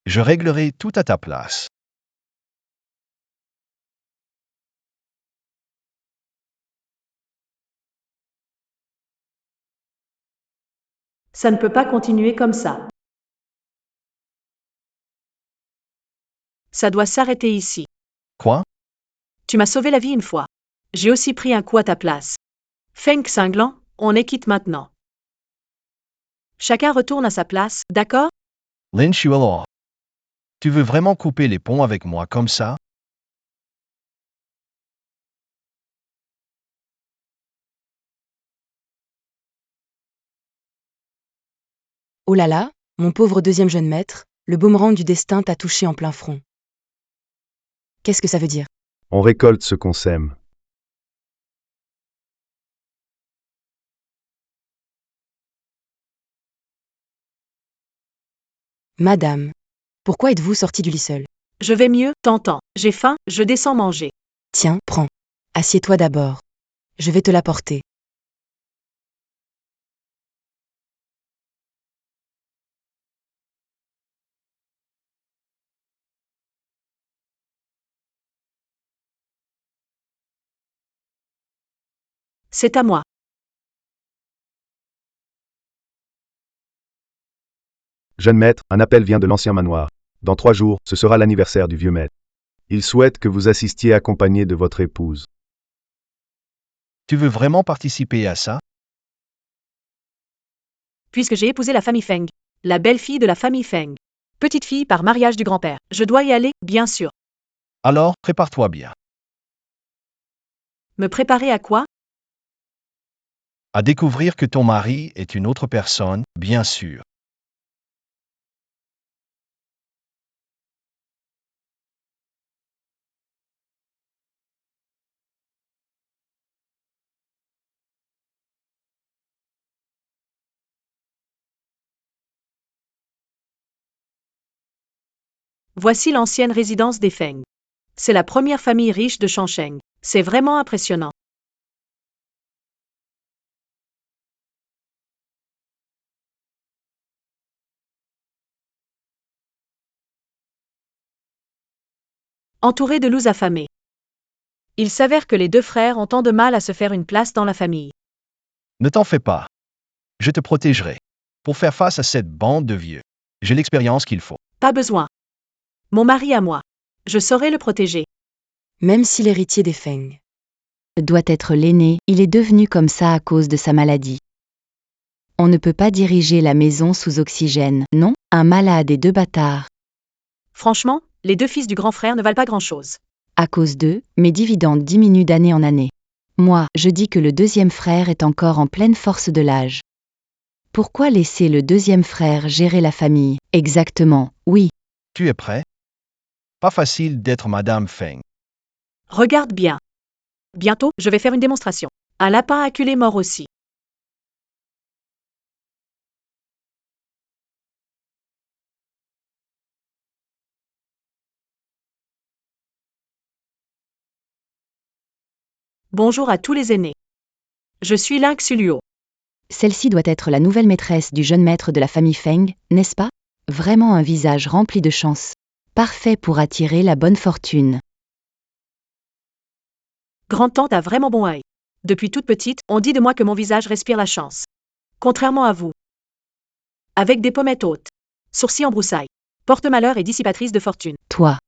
Je réglerai tout à ta place. Ça ne peut pas continuer comme ça. Ça doit s'arrêter ici. Quoi? Tu m'as sauvé la vie une fois. J'ai aussi pris un coup à ta place. Feng cinglant, on est quitte maintenant. Chacun retourne à sa place, d'accord? Lin Shualuo. Tu veux vraiment couper les ponts avec moi comme ça? Oh là là, mon pauvre deuxième jeune maître, le boomerang du destin t'a touché en plein front. Qu'est-ce que ça veut dire? On récolte ce qu'on sème. Madame, pourquoi êtes-vous sortie du lit seule? Je vais mieux, t'entends. J'ai faim, je descends manger. Tiens, prends. Assieds-toi d'abord. Je vais te l'apporter. C'est à moi. Jeune maître, un appel vient de l'ancien manoir. Dans 3 jours, ce sera l'anniversaire du vieux maître. Il souhaite que vous assistiez accompagné de votre épouse. Tu veux vraiment participer à ça? Puisque j'ai épousé la famille Feng. La belle-fille de la famille Feng. Petite fille par mariage du grand-père. Je dois y aller, bien sûr. Alors, prépare-toi bien. Me préparer à quoi? À découvrir que ton mari est une autre personne, bien sûr. Voici l'ancienne résidence des Feng. C'est la première famille riche de Changsheng. C'est vraiment impressionnant. Entouré de loups affamés. Il s'avère que les deux frères ont tant de mal à se faire une place dans la famille. Ne t'en fais pas. Je te protégerai. Pour faire face à cette bande de vieux, j'ai l'expérience qu'il faut. Pas besoin. Mon mari à moi. Je saurai le protéger. Même si l'héritier des Feng Doit être l'aîné, il est devenu comme ça à cause de sa maladie. On ne peut pas diriger la maison sous oxygène, non? Un malade et 2 bâtards. Franchement, les deux fils du grand frère ne valent pas grand-chose. À cause d'eux, mes dividendes diminuent d'année en année. Moi, je dis que le deuxième frère est encore en pleine force de l'âge. Pourquoi laisser le deuxième frère gérer la famille? Exactement, oui. Tu es prêt? Pas facile d'être Madame Feng. Regarde bien. Bientôt, je vais faire une démonstration. Un lapin acculé mort aussi. Bonjour à tous les aînés. Je suis Ling Xuluo. Celle-ci doit être la nouvelle maîtresse du jeune maître de la famille Feng, n'est-ce pas? Vraiment un visage rempli de chance. Parfait pour attirer la bonne fortune. Grand-tante a vraiment bon œil. Depuis toute petite, on dit de moi que mon visage respire la chance. Contrairement à vous. Avec des pommettes hautes. Sourcils en broussailles. Porte-malheur et dissipatrice de fortune. Toi.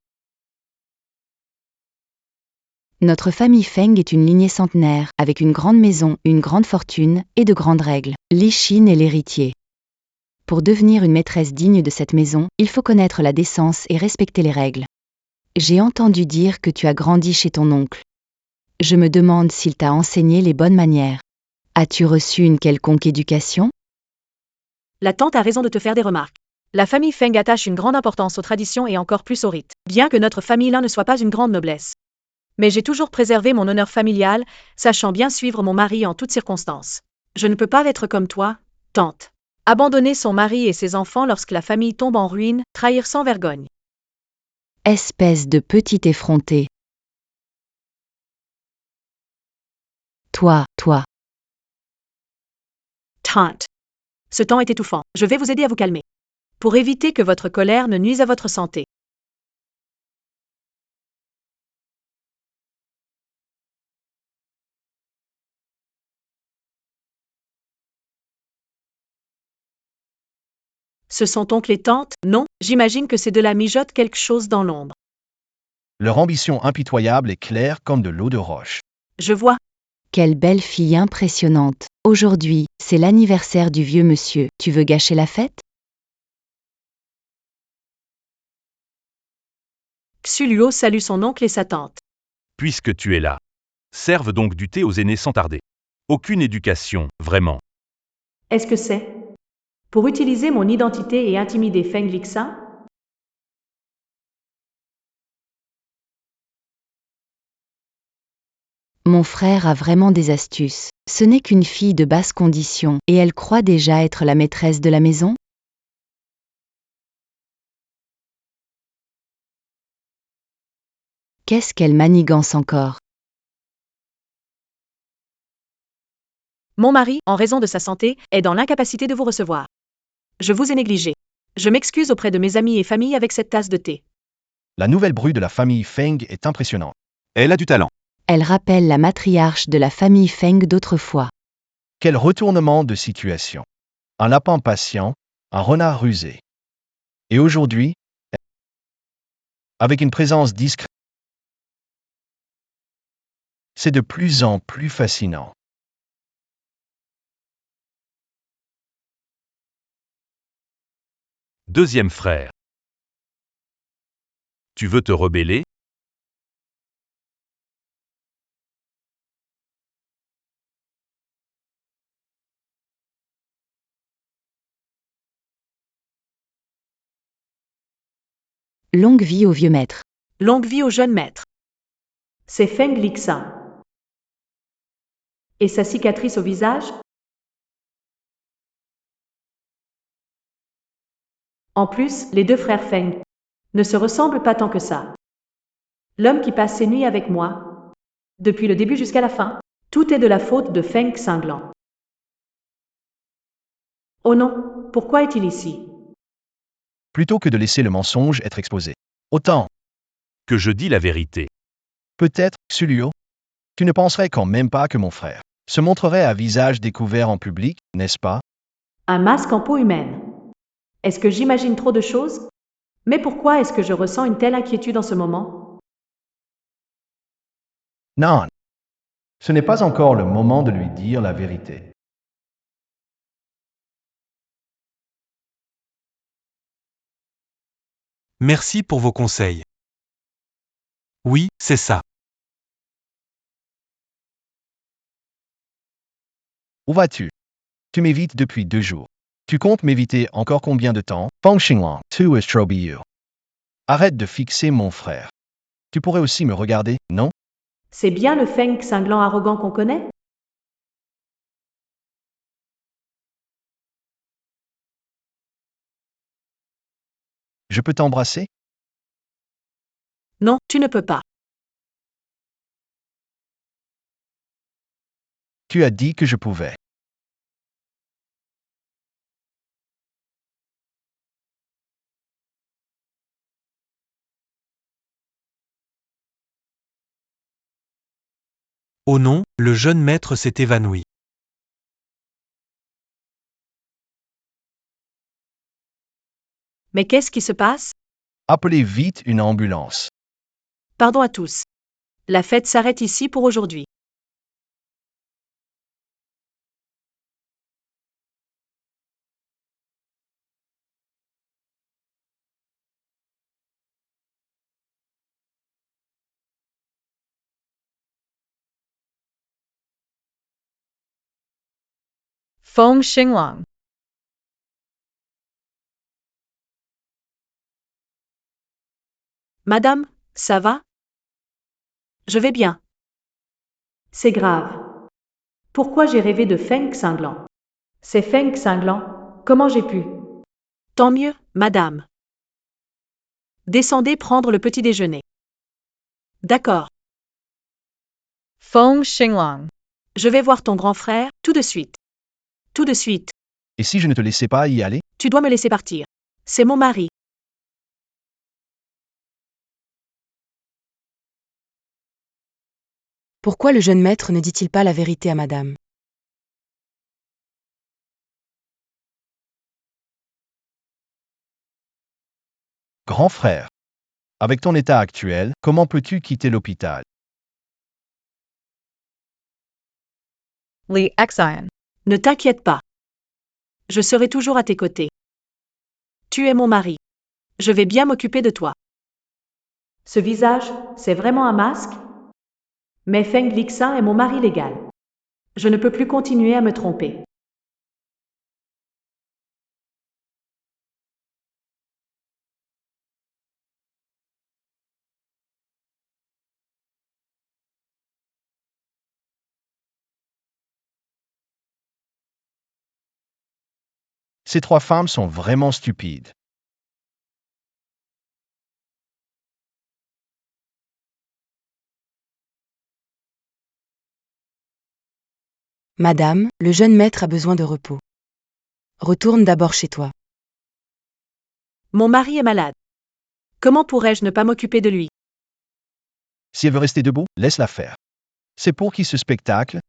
Notre famille Feng est une lignée centenaire, avec une grande maison, une grande fortune, et de grandes règles. Li Xin est l'héritier. Pour devenir une maîtresse digne de cette maison, il faut connaître la décence et respecter les règles. J'ai entendu dire que tu as grandi chez ton oncle. Je me demande s'il t'a enseigné les bonnes manières. As-tu reçu une quelconque éducation? La tante a raison de te faire des remarques. La famille Feng attache une grande importance aux traditions et encore plus aux rites, bien que notre famille là ne soit pas une grande noblesse. Mais j'ai toujours préservé mon honneur familial, sachant bien suivre mon mari en toutes circonstances. Je ne peux pas être comme toi, tante. Abandonner son mari et ses enfants lorsque la famille tombe en ruine, trahir sans vergogne. Espèce de petit effronté. Toi. Tante. Ce temps est étouffant. Je vais vous aider à vous calmer. Pour éviter que votre colère ne nuise à votre santé. Ce sont oncle et tante? Non, j'imagine que c'est de la mijote quelque chose dans l'ombre. Leur ambition impitoyable est claire comme de l'eau de roche. Je vois. Quelle belle fille impressionnante. Aujourd'hui, c'est l'anniversaire du vieux monsieur. Tu veux gâcher la fête? Xuluo salue son oncle et sa tante. Puisque tu es là. Serve donc du thé aux aînés sans tarder. Aucune éducation, vraiment. Est-ce que c'est pour utiliser mon identité et intimider Feng Lixa? Mon frère a vraiment des astuces. Ce n'est qu'une fille de basse condition, et elle croit déjà être la maîtresse de la maison? Qu'est-ce qu'elle manigance encore? Mon mari, en raison de sa santé, est dans l'incapacité de vous recevoir. Je vous ai négligé. Je m'excuse auprès de mes amis et familles avec cette tasse de thé. La nouvelle bru de la famille Feng est impressionnante. Elle a du talent. Elle rappelle la matriarche de la famille Feng d'autrefois. Quel retournement de situation. Un lapin patient, un renard rusé. Et aujourd'hui, avec une présence discrète, c'est de plus en plus fascinant. Deuxième frère. Tu veux te rebeller? Longue vie au vieux maître. Longue vie au jeune maître. C'est Feng Lixa. Et sa cicatrice au visage? En plus, les deux frères Feng ne se ressemblent pas tant que ça. L'homme qui passe ses nuits avec moi, depuis le début jusqu'à la fin, tout est de la faute de Feng Cinglan. Oh non, pourquoi est-il ici? Plutôt que de laisser le mensonge être exposé. Autant, Que je dis la vérité. peut-être, Xuluo, tu ne penserais quand même pas que mon frère se montrerait à visage découvert en public, n'est-ce pas? Un masque en peau humaine. Est-ce que j'imagine trop de choses? Mais pourquoi est-ce que je ressens une telle inquiétude en ce moment? Non. Ce n'est pas encore le moment de lui dire la vérité. Merci pour vos conseils. Oui, c'est ça. Où vas-tu? Tu m'évites depuis 2 jours. Tu comptes m'éviter encore combien de temps? Feng Xinglan, tu es trop biu. Arrête de fixer mon frère. Tu pourrais aussi me regarder, non? C'est bien le Feng cinglant arrogant qu'on connaît? Je peux t'embrasser? Non, tu ne peux pas. Tu as dit que je pouvais. Oh non, le jeune maître s'est évanoui. Mais qu'est-ce qui se passe? Appelez vite une ambulance. Pardon à tous. La fête s'arrête ici pour aujourd'hui. Feng Xinglong. Madame, ça va? Je vais bien. C'est grave. Pourquoi j'ai rêvé de Feng cinglant? C'est Feng cinglant, comment j'ai pu? Tant mieux, madame. Descendez prendre le petit déjeuner. D'accord. Feng Xinglong. Je vais voir ton grand frère, tout de suite. Tout de suite. Et si je ne te laissais pas y aller? Tu dois me laisser partir. C'est mon mari. Pourquoi le jeune maître ne dit-il pas la vérité à madame? Grand frère, avec ton état actuel, comment peux-tu quitter l'hôpital? Li Xian. Ne t'inquiète pas. Je serai toujours à tes côtés. Tu es mon mari. Je vais bien m'occuper de toi. Ce visage, c'est vraiment un masque? Mais Feng Lixin est mon mari légal. Je ne peux plus continuer à me tromper. Ces trois femmes sont vraiment stupides. Madame, le jeune maître a besoin de repos. Retourne d'abord chez toi. Mon mari est malade. Comment pourrais-je ne pas m'occuper de lui? Si elle veut rester debout, laisse-la faire. C'est pour qui ce spectacle?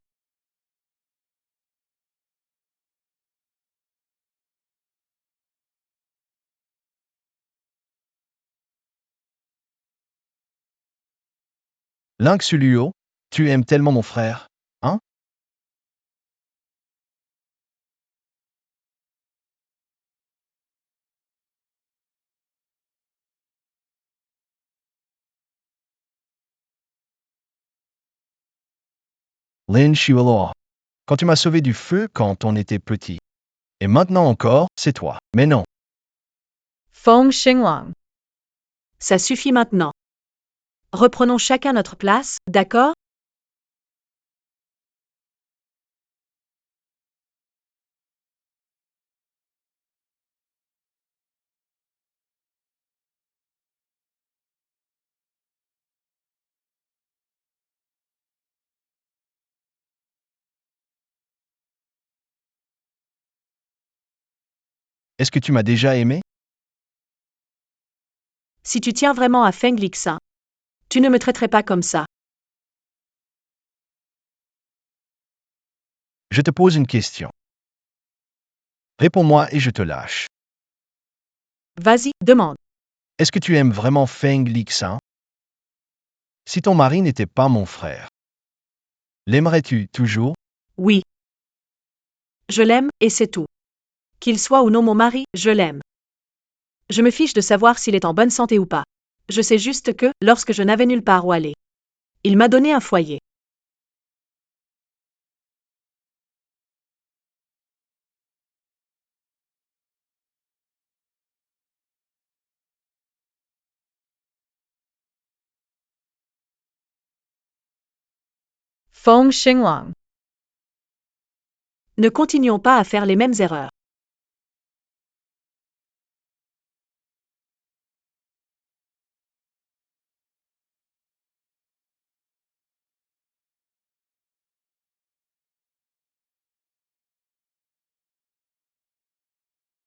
Link Suluo, tu aimes tellement mon frère, hein? Lin Shualo, quand tu m'as sauvé du feu quand on était petit. Et maintenant encore, c'est toi. Mais non. Feng Xinglong. Ça suffit maintenant. Reprenons chacun notre place, d'accord? Est-ce que tu m'as déjà aimé? Si tu tiens vraiment à Feng Lixin, tu ne me traiterais pas comme ça. Je te pose une question. Réponds-moi et je te lâche. Vas-y, demande. Est-ce que tu aimes vraiment Feng Lixin? Si ton mari n'était pas mon frère, l'aimerais-tu toujours? Oui. Je l'aime, et c'est tout. Qu'il soit ou non mon mari, je l'aime. Je me fiche de savoir s'il est en bonne santé ou pas. Je sais juste que, lorsque je n'avais nulle part où aller, il m'a donné un foyer. Feng Xinglong. Ne continuons pas à faire les mêmes erreurs.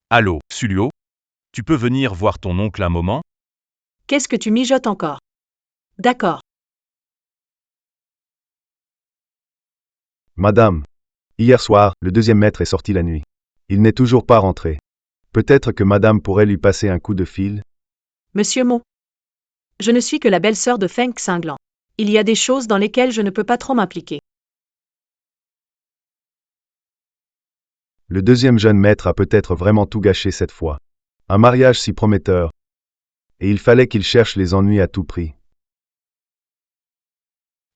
Allô, Suluo? Tu peux venir voir ton oncle un moment? Qu'est-ce que tu mijotes encore? D'accord. Madame, hier soir, le deuxième maître est sorti la nuit. Il n'est toujours pas rentré. Peut-être que madame pourrait lui passer un coup de fil? Monsieur Mo. Je ne suis que la belle-sœur de Feng Cinglan. Il y a des choses dans lesquelles je ne peux pas trop m'impliquer. Le deuxième jeune maître a peut-être vraiment tout gâché cette fois. Un mariage si prometteur. Et il fallait qu'il cherche les ennuis à tout prix.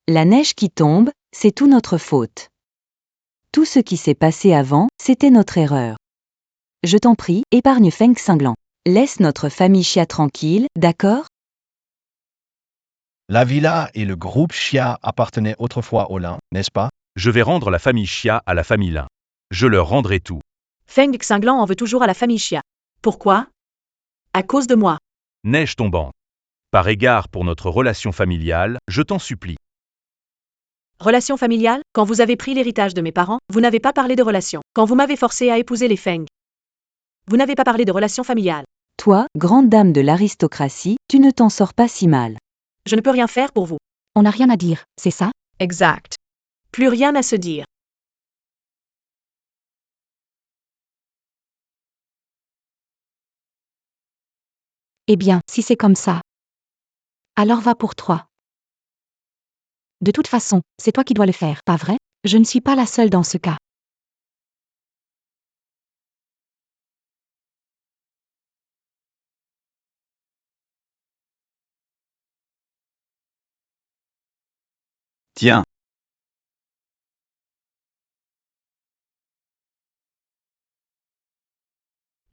La neige qui tombe, c'est tout notre faute. Tout ce qui s'est passé avant, c'était notre erreur. Je t'en prie, épargne Feng cinglant. Laisse notre famille Xia tranquille, d'accord? La villa et le groupe Xia appartenaient autrefois aux Lin, n'est-ce pas? Je vais rendre la famille Xia à la famille Lin. Je leur rendrai tout. Feng Xinglan en veut toujours à la famille Xia. Pourquoi? À cause de moi. Neige tombante. Par égard pour notre relation familiale, je t'en supplie. Relation familiale, quand vous avez pris l'héritage de mes parents, vous n'avez pas parlé de relation. Quand vous m'avez forcé à épouser les Feng, vous n'avez pas parlé de relation familiale. Toi, grande dame de l'aristocratie, tu ne t'en sors pas si mal. Je ne peux rien faire pour vous. On n'a rien à dire, c'est ça? Exact. Plus rien à se dire. Eh bien, si c'est comme ça. Alors va pour toi. De toute façon, c'est toi qui dois le faire, pas vrai? Je ne suis pas la seule dans ce cas. Tiens,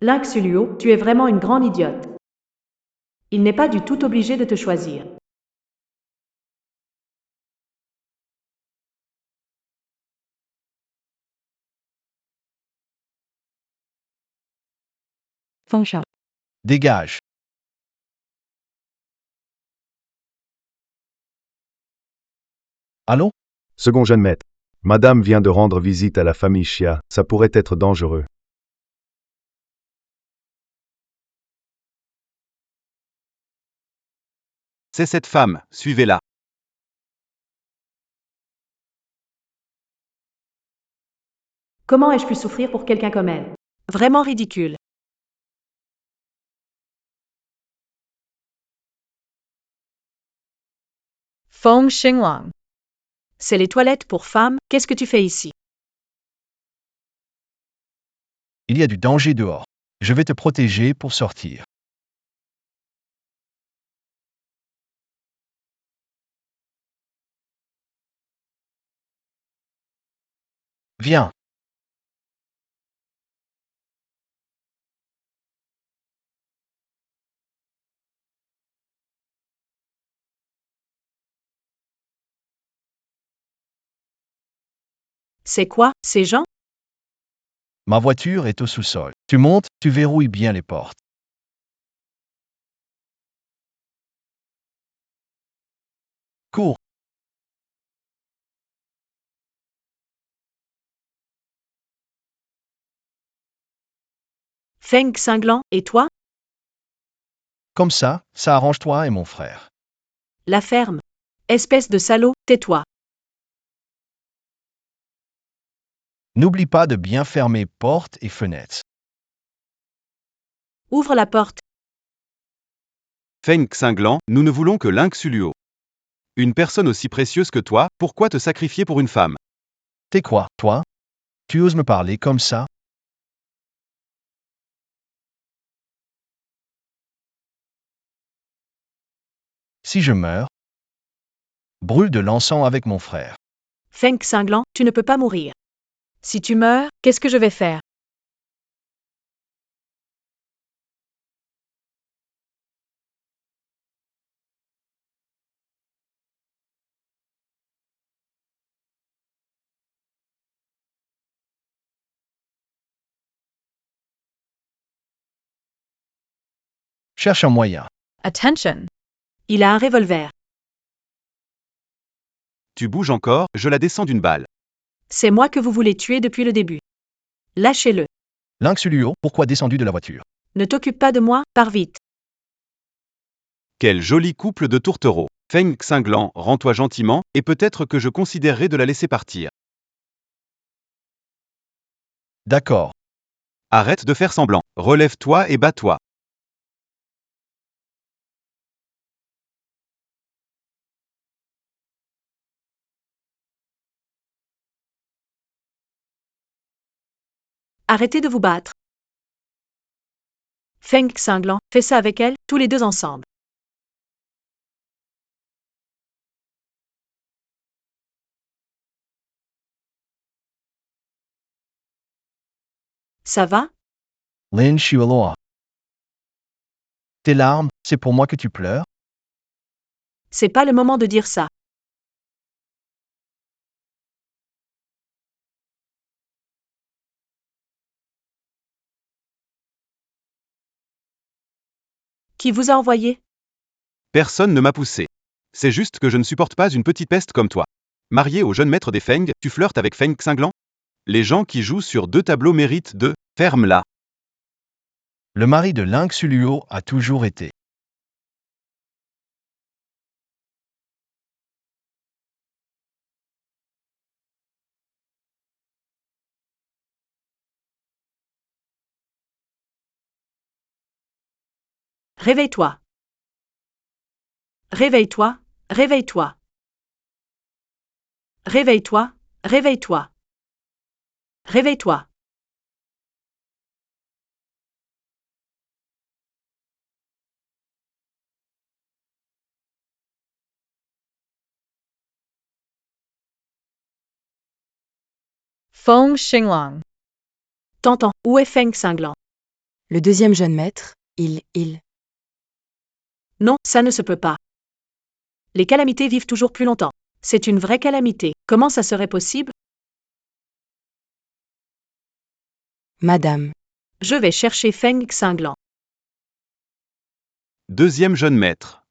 Lynx Uluo, tu es vraiment une grande idiote. Il n'est pas du tout obligé de te choisir. Feng Shao. Dégage. Allô? Second jeune maître. Madame vient de rendre visite à la famille Xia, ça pourrait être dangereux. c'est cette femme, suivez-la. Comment ai-je pu souffrir pour quelqu'un comme elle? Vraiment ridicule. Feng Xinglang. C'est les toilettes pour femmes, qu'est-ce que tu fais ici? Il y a du danger dehors. Je vais te protéger pour sortir. Viens. C'est quoi, ces gens? Ma voiture est au sous-sol. Tu montes, tu verrouilles bien les portes. Cours. Feng Cinglan, et toi? Comme ça arrange toi et mon frère. La ferme. Espèce de salaud, tais-toi. N'oublie pas de bien fermer portes et fenêtres. Ouvre la porte. Feng cinglant, nous ne voulons que Lynx Uluo. Une personne aussi précieuse que toi, pourquoi te sacrifier pour une femme? T'es quoi, toi? Tu oses me parler comme ça? Si je meurs, brûle de l'encens avec mon frère. Feng Cinglan, tu ne peux pas mourir. Si tu meurs, qu'est-ce que je vais faire? Cherche un moyen. Attention. Il a un revolver. Tu bouges encore, je la descends d'une balle. C'est moi que vous voulez tuer depuis le début. Lâchez-le. Lynx Uluo, pourquoi descendu de la voiture? Ne t'occupe pas de moi, pars vite. Quel joli couple de tourtereaux. Feng cinglant, rends-toi gentiment, et peut-être que je considérerai de la laisser partir. D'accord. Arrête de faire semblant. Relève-toi et bats-toi. Arrêtez de vous battre. Feng Cinglan, fais ça avec elle, tous les deux ensemble. Ça va? Lin Shualoa. Tes larmes, c'est pour moi que tu pleures? C'est pas le moment de dire ça. Qui vous a envoyé? Personne ne m'a poussé. C'est juste que je ne supporte pas une petite peste comme toi. Marié au jeune maître des Feng, tu flirtes avec Feng Cinglan? Les gens qui jouent sur 2 tableaux méritent de « ferme-la ». Le mari de Ling Suluo a toujours été. Réveille-toi. Réveille-toi, réveille-toi. Réveille-toi, réveille-toi. Réveille-toi. Feng Xinglong. T'entends, où est Feng Cinglan? Le deuxième jeune maître, Non, ça ne se peut pas. Les calamités vivent toujours plus longtemps. C'est une vraie calamité. Comment ça serait possible? Madame. Je vais chercher Feng Cinglan. Deuxième jeune maître.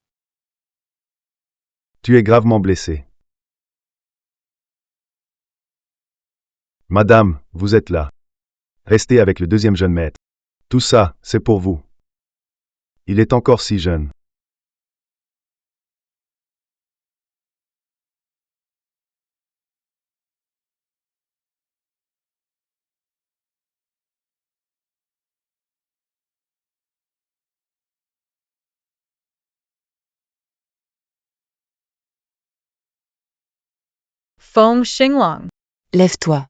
Tu es gravement blessé. Madame, vous êtes là. Restez avec le deuxième jeune maître. Tout ça, c'est pour vous. Il est encore si jeune. Feng Xinglong. Lève-toi.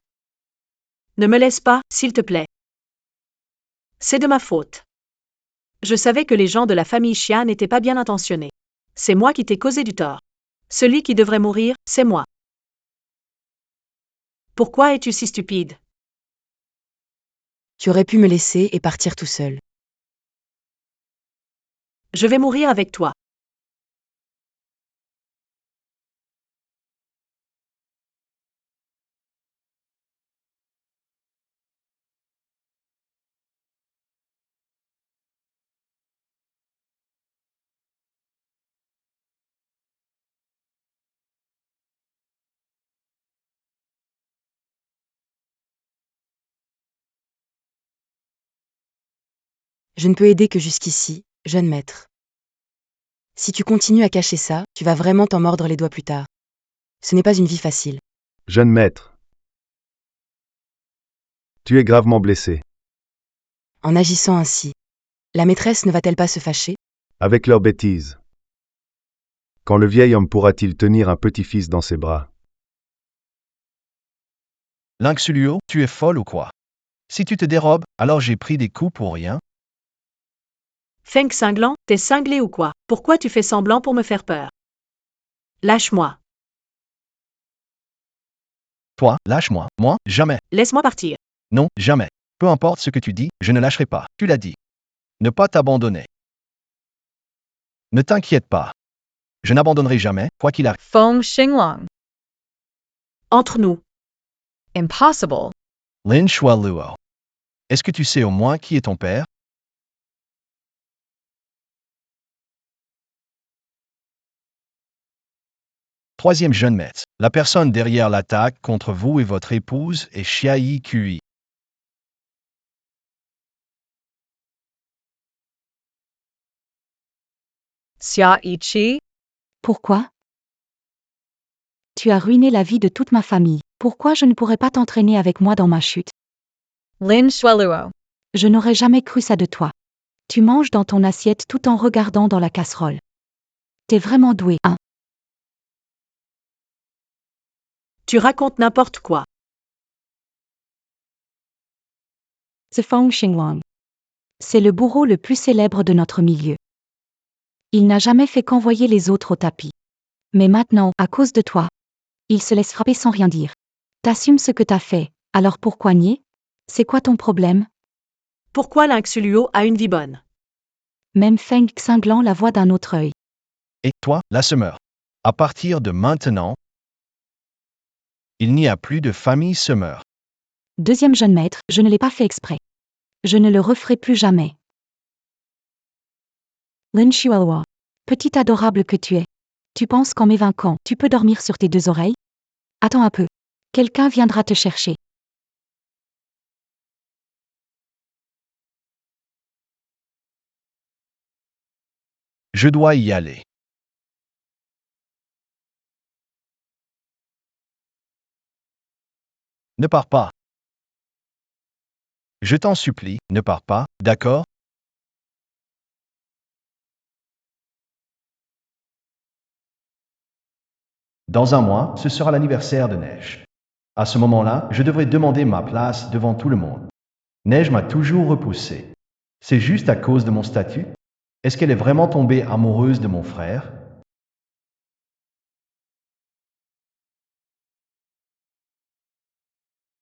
Ne me laisse pas, s'il te plaît. C'est de ma faute. Je savais que les gens de la famille Xia n'étaient pas bien intentionnés. C'est moi qui t'ai causé du tort. Celui qui devrait mourir, c'est moi. Pourquoi es-tu si stupide? Tu aurais pu me laisser et partir tout seul. Je vais mourir avec toi. Je ne peux aider que jusqu'ici, jeune maître. Si tu continues à cacher ça, tu vas vraiment t'en mordre les doigts plus tard. Ce n'est pas une vie facile. Jeune maître. Tu es gravement blessé. En agissant ainsi, la maîtresse ne va-t-elle pas se fâcher? Avec leurs bêtises. Quand le vieil homme pourra-t-il tenir un petit-fils dans ses bras? Ling Suluo, tu es folle ou quoi? Si tu te dérobes, alors j'ai pris des coups pour rien? Feng Cinglan, t'es cinglé ou quoi? Pourquoi tu fais semblant pour me faire peur? Lâche-moi. Toi, lâche-moi. Moi, jamais. Laisse-moi partir. Non, jamais. Peu importe ce que tu dis, je ne lâcherai pas. Tu l'as dit. Ne pas t'abandonner. Ne t'inquiète pas. Je n'abandonnerai jamais, quoi qu'il arrive. Feng Xinglong. Entre nous. Impossible. Lin Shualuo. Est-ce que tu sais au moins qui est ton père? Troisième jeune maître. La personne derrière l'attaque contre vous et votre épouse est Xiayi Kui. Xia Yiqi. Pourquoi? Tu as ruiné la vie de toute ma famille. Pourquoi je ne pourrais pas t'entraîner avec moi dans ma chute? Lin Shualuo. Je n'aurais jamais cru ça de toi. Tu manges dans ton assiette tout en regardant dans la casserole. T'es vraiment doué, hein? Tu racontes n'importe quoi. C'est Feng Xinglong. C'est le bourreau le plus célèbre de notre milieu. Il n'a jamais fait qu'envoyer les autres au tapis. Mais maintenant, à cause de toi, il se laisse frapper sans rien dire. T'assumes ce que t'as fait, alors pourquoi nier? C'est quoi ton problème? Pourquoi Lynx-Luo a une vie bonne? Même Feng cinglant la voit d'un autre œil. Et toi, la semeur. À partir de maintenant, il n'y a plus de famille semeur. Deuxième jeune maître, je ne l'ai pas fait exprès. Je ne le referai plus jamais. Lin Xuelhua. Petit adorable que tu es. Tu penses qu'en m'évinquant, tu peux dormir sur tes deux oreilles? Attends un peu. Quelqu'un viendra te chercher. Je dois y aller. Ne pars pas. Je t'en supplie, ne pars pas, d'accord? Dans un mois, ce sera l'anniversaire de Neige. À ce moment-là, je devrais demander ma place devant tout le monde. Neige m'a toujours repoussé. C'est juste à cause de mon statut? Est-ce qu'elle est vraiment tombée amoureuse de mon frère?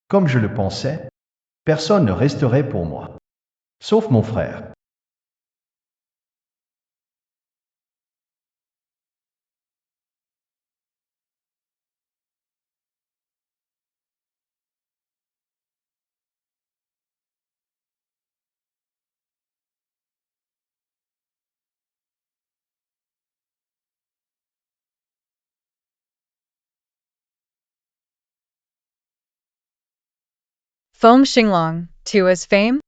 Comme je le pensais, personne ne resterait pour moi. Sauf mon frère. Feng Xinglong, to his fame?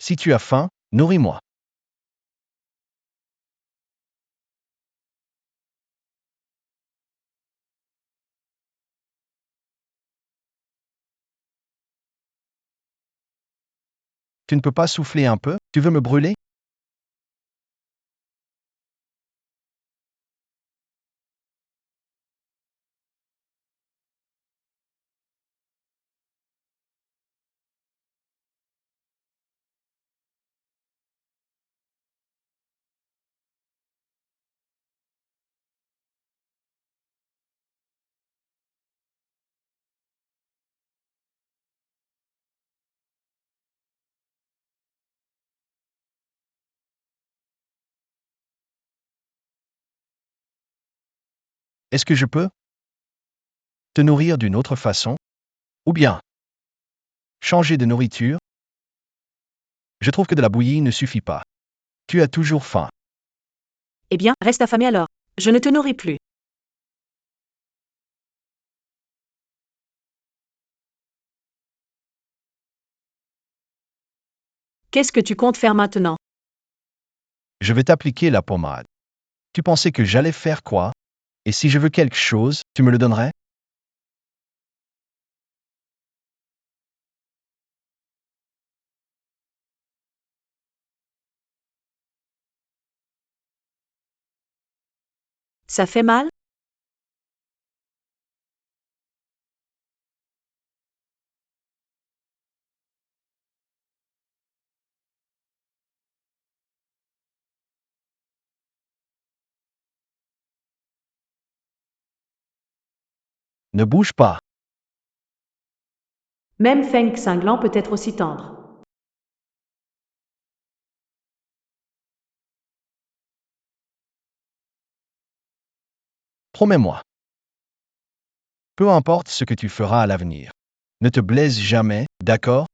Si tu as faim, nourris-moi. Tu ne peux pas souffler un peu? Tu veux me brûler? Est-ce que je peux te nourrir d'une autre façon? Ou bien changer de nourriture? Je trouve que de la bouillie ne suffit pas. Tu as toujours faim. Eh bien, reste affamé alors. Je ne te nourris plus. Qu'est-ce que tu comptes faire maintenant? Je vais t'appliquer la pommade. Tu pensais que j'allais faire quoi? Et si je veux quelque chose, tu me le donnerais? Ça fait mal? Ne bouge pas. Même Feng cinglant peut être aussi tendre. Promets-moi. Peu importe ce que tu feras à l'avenir. Ne te blesse jamais, d'accord?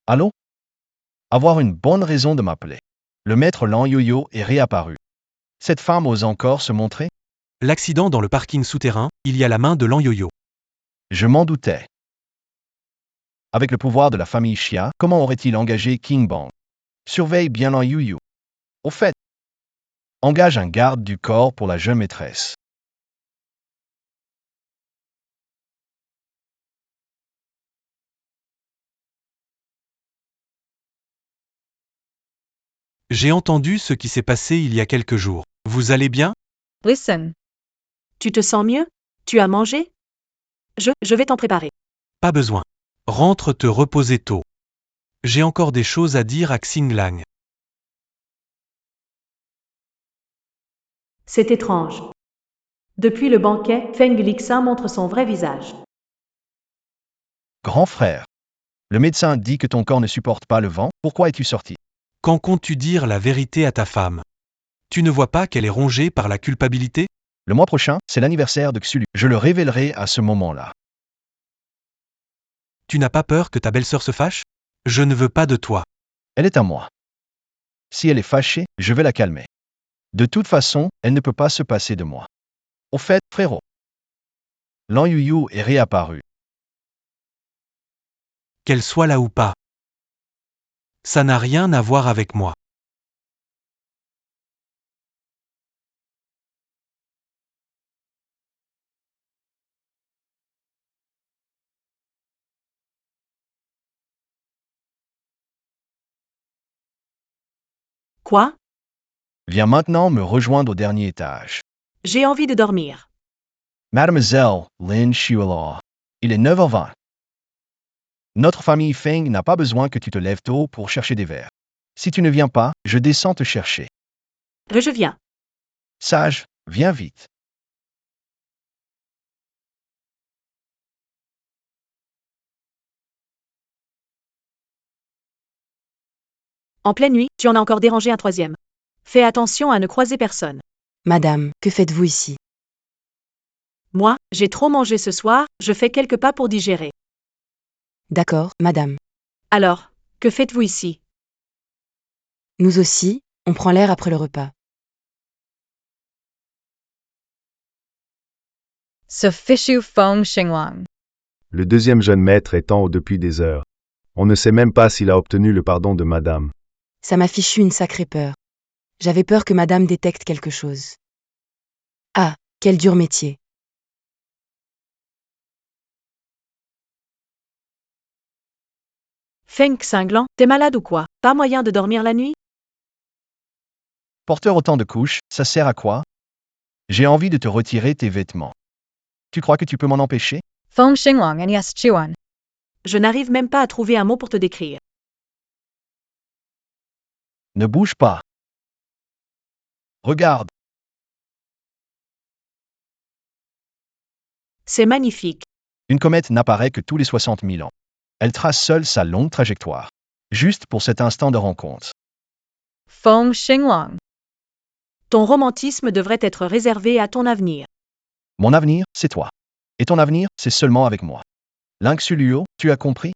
Allô? Avoir une bonne raison de m'appeler. Le maître Lan Yoyo est réapparu. Cette femme ose encore se montrer? L'accident dans le parking souterrain, il y a la main de Lan Yoyo. Je m'en doutais. Avec le pouvoir de la famille Xia, comment aurait-il engagé King Bang? Surveille bien Lan Yoyo. Au fait, engage un garde du corps pour la jeune maîtresse. J'ai entendu ce qui s'est passé il y a quelques jours. Vous allez bien? Listen. Tu te sens mieux? Tu as mangé? Je vais t'en préparer. Pas besoin. Rentre te reposer tôt. J'ai encore des choses à dire à Xing Lang. C'est étrange. Depuis le banquet, Feng Lixin montre son vrai visage. Grand frère. Le médecin dit que ton corps ne supporte pas le vent, pourquoi es-tu sorti? Quand comptes-tu dire la vérité à ta femme? Tu ne vois pas qu'elle est rongée par la culpabilité? Le mois prochain, c'est l'anniversaire de Xulu. Je le révélerai à ce moment-là. Tu n'as pas peur que ta belle-sœur se fâche? Je ne veux pas de toi. Elle est à moi. Si elle est fâchée, je vais la calmer. De toute façon, elle ne peut pas se passer de moi. Au fait, frérot. Lan Yuyu est réapparu. Qu'elle soit là ou pas. Ça n'a rien à voir avec moi. Quoi? Viens maintenant me rejoindre au dernier étage. J'ai envie de dormir. Mademoiselle Lin Xiulaw. Il est 9h20. Notre famille Feng n'a pas besoin que tu te lèves tôt pour chercher des verres. Si tu ne viens pas, je descends te chercher. Je viens. Sage, viens vite. En pleine nuit, tu en as encore dérangé un troisième. Fais attention à ne croiser personne. Madame, que faites-vous ici? Moi, j'ai trop mangé ce soir, je fais quelques pas pour digérer. D'accord, madame. Alors, que faites-vous ici? Nous aussi, on prend l'air après le repas. So Fishu Feng Xinglang. Le deuxième jeune maître est en haut depuis des heures. On ne sait même pas s'il a obtenu le pardon de madame. Ça m'a fichu une sacrée peur. J'avais peur que madame détecte quelque chose. Ah, quel dur métier. Feng Xinglan, t'es malade ou quoi? Pas moyen de dormir la nuit? Porteur autant de couches, ça sert à quoi? J'ai envie de te retirer tes vêtements. Tu crois que tu peux m'en empêcher? Feng Xinglang and yes Chuan. Je n'arrive même pas à trouver un mot pour te décrire. Ne bouge pas. Regarde. C'est magnifique. Une comète n'apparaît que tous les 60 000 ans. Elle trace seule sa longue trajectoire. Juste pour cet instant de rencontre. Feng Xinglang. Ton romantisme devrait être réservé à ton avenir. Mon avenir, c'est toi. Et ton avenir, c'est seulement avec moi. Linxuluo, tu as compris?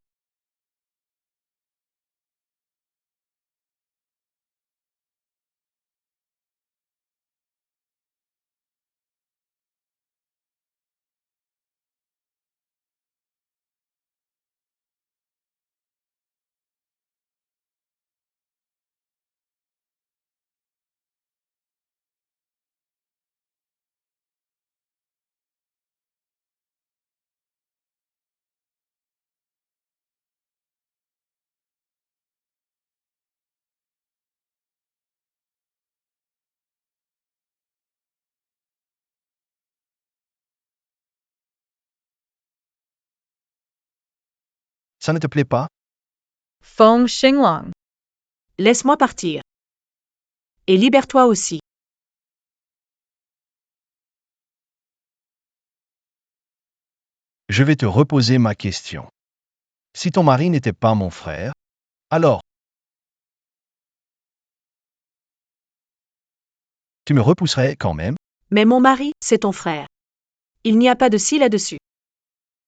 Ça ne te plaît pas? Feng Xinglang. Laisse-moi partir. Et libère-toi aussi. Je vais te reposer ma question. Si ton mari n'était pas mon frère, alors tu me repousserais quand même? Mais mon mari, c'est ton frère. Il n'y a pas de si là-dessus.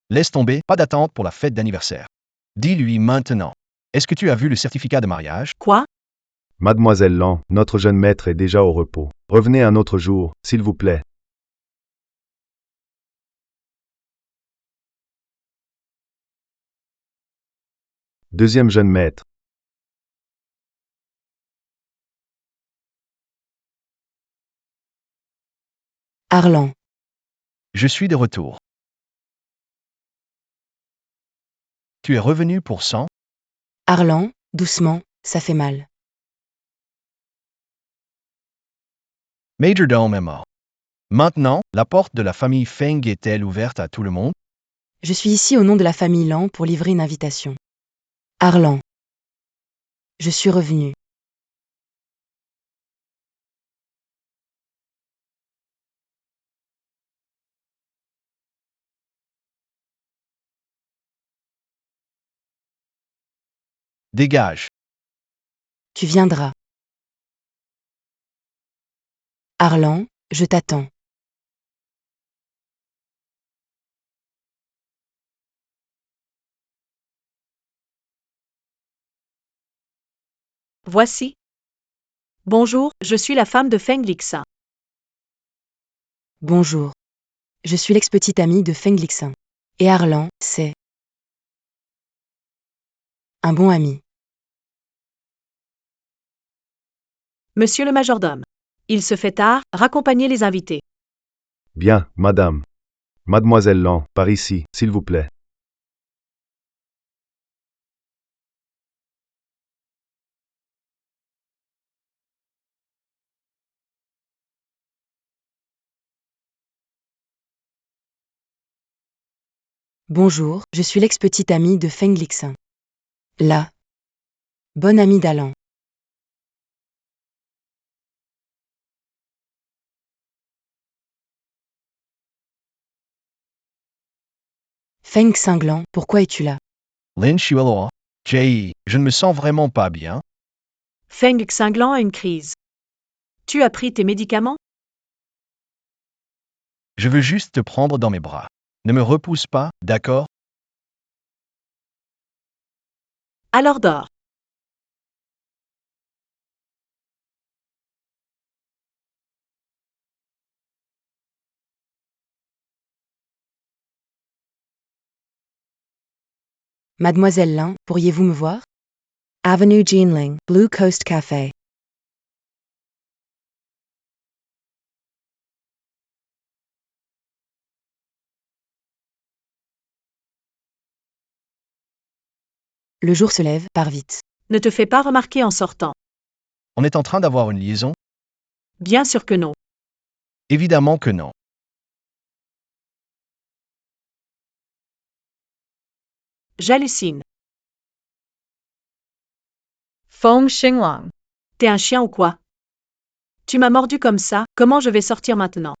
Laisse tomber, pas d'attente pour la fête d'anniversaire. Dis-lui maintenant. Est-ce que tu as vu le certificat de mariage? Quoi? Mademoiselle Lan, notre jeune maître est déjà au repos. Revenez un autre jour, s'il vous plaît. Deuxième jeune maître. Arlan. Je suis de retour. Tu es revenu pour 100? Arlan, doucement, ça fait mal. Majordome est mort. Maintenant, la porte de la famille Feng est-elle ouverte à tout le monde? Je suis ici au nom de la famille Lan pour livrer une invitation. Arlan. Je suis revenu. Dégage. Tu viendras. Arlan, je t'attends. Voici. Bonjour, je suis la femme de Feng Lixin. Bonjour. Je suis l'ex-petite amie de Feng Lixin. Et Arlan, c'est un bon ami. Monsieur le majordome. Il se fait tard, raccompagnez les invités. Bien, madame. Mademoiselle Lan, par ici, s'il vous plaît. Bonjour, je suis l'ex-petite amie de Feng Lixin. La bonne amie d'Alan. Feng Cinglant, pourquoi es-tu là? Lin Shuelo. Jay, je ne me sens vraiment pas bien. Feng Cinglant a une crise. Tu as pris tes médicaments? Je veux juste te prendre dans mes bras. Ne me repousse pas, d'accord? Alors dors. Mademoiselle Lin, pourriez-vous me voir? Avenue Jinling, Blue Coast Café. Le jour se lève, pars vite. Ne te fais pas remarquer en sortant. On est en train d'avoir une liaison? Bien sûr que non. Évidemment que non. J'hallucine. Feng Xinglang. T'es un chien ou quoi? Tu m'as mordu comme ça, comment je vais sortir maintenant?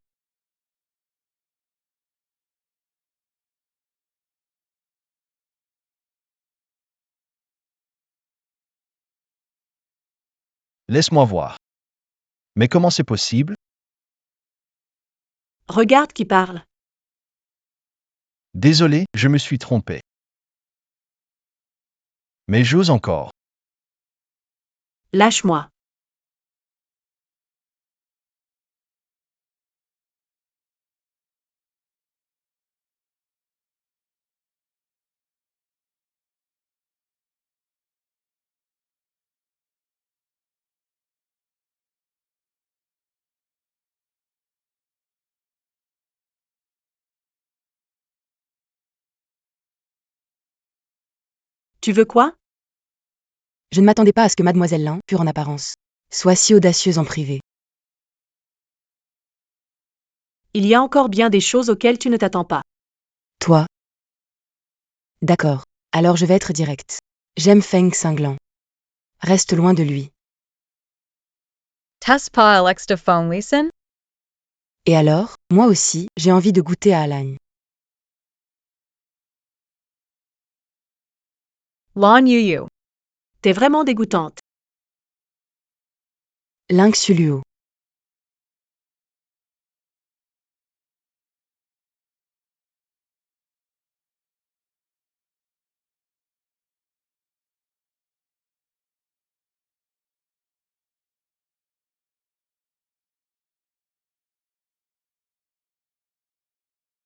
Laisse-moi voir. Mais comment c'est possible? Regarde qui parle. Désolé, je me suis trompé. Mais j'ose encore. Lâche-moi. Tu veux quoi? Je ne m'attendais pas à ce que Mademoiselle Lin, pure en apparence, soit si audacieuse en privé. Il y a encore bien des choses auxquelles tu ne t'attends pas. Toi? D'accord. Alors je vais être direct. J'aime Feng Cinglant. Reste loin de lui. Tas pa Alex de Feng Lixin? Et alors, moi aussi, j'ai envie de goûter à Alagne. Lan Yu. T'es vraiment dégoûtante. Ling Suluo.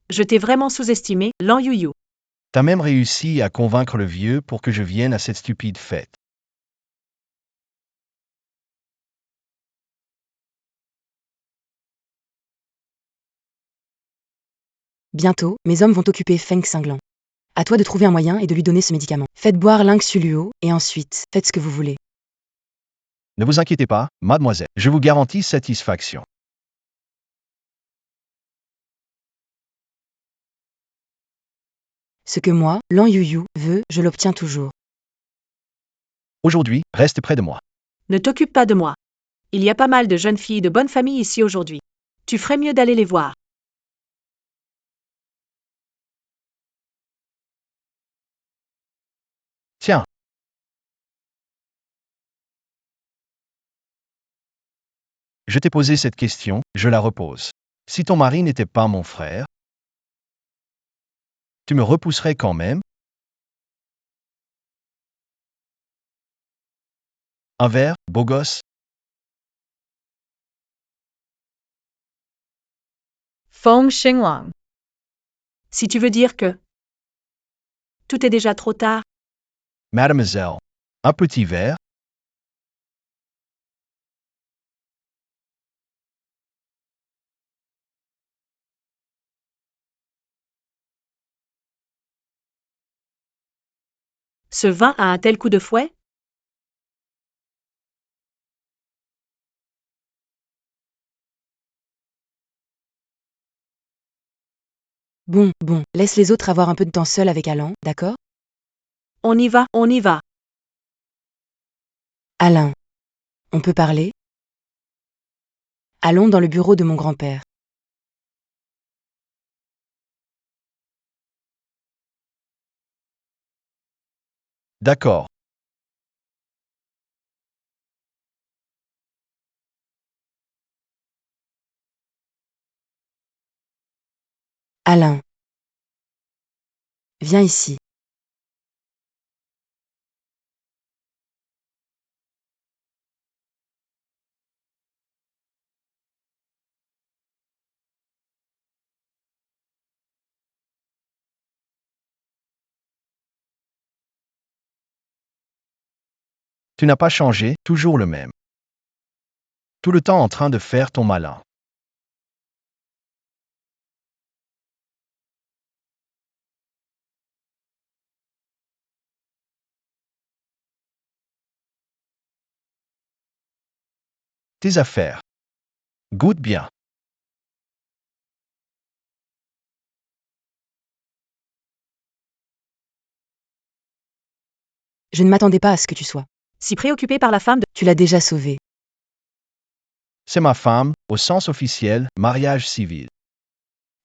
Je t'ai vraiment sous-estimé, Lan Yuyu. T'as même réussi à convaincre le vieux pour que je vienne à cette stupide fête. Bientôt, mes hommes vont occuper Feng Cinglant. À toi de trouver un moyen et de lui donner ce médicament. Faites boire Ling Suluo, et ensuite, faites ce que vous voulez. Ne vous inquiétez pas, mademoiselle, je vous garantis satisfaction. Ce que moi, Lan Yuyu, veux, je l'obtiens toujours. Aujourd'hui, reste près de moi. Ne t'occupe pas de moi. Il y a pas mal de jeunes filles de bonne famille ici aujourd'hui. Tu ferais mieux d'aller les voir. Tiens. Je t'ai posé cette question, je la repose. Si ton mari n'était pas mon frère, tu me repousserais quand même? Un verre, beau gosse? Feng Xinglong. Si tu veux dire que tout est déjà trop tard, Mademoiselle, un petit verre? ce vin a un tel coup de fouet? Bon, laisse les autres avoir un peu de temps seul avec Alain, d'accord? On y va, on y va. Alain. On peut parler? Allons dans le bureau de mon grand-père. D'accord. Alain. Viens ici. Tu n'as pas changé, toujours le même. Tout le temps en train de faire ton malin. Tes affaires. Goûte bien. Je ne m'attendais pas à ce que tu sois. Si préoccupé par la femme de... Tu l'as déjà sauvée. C'est ma femme, au sens officiel, mariage civil.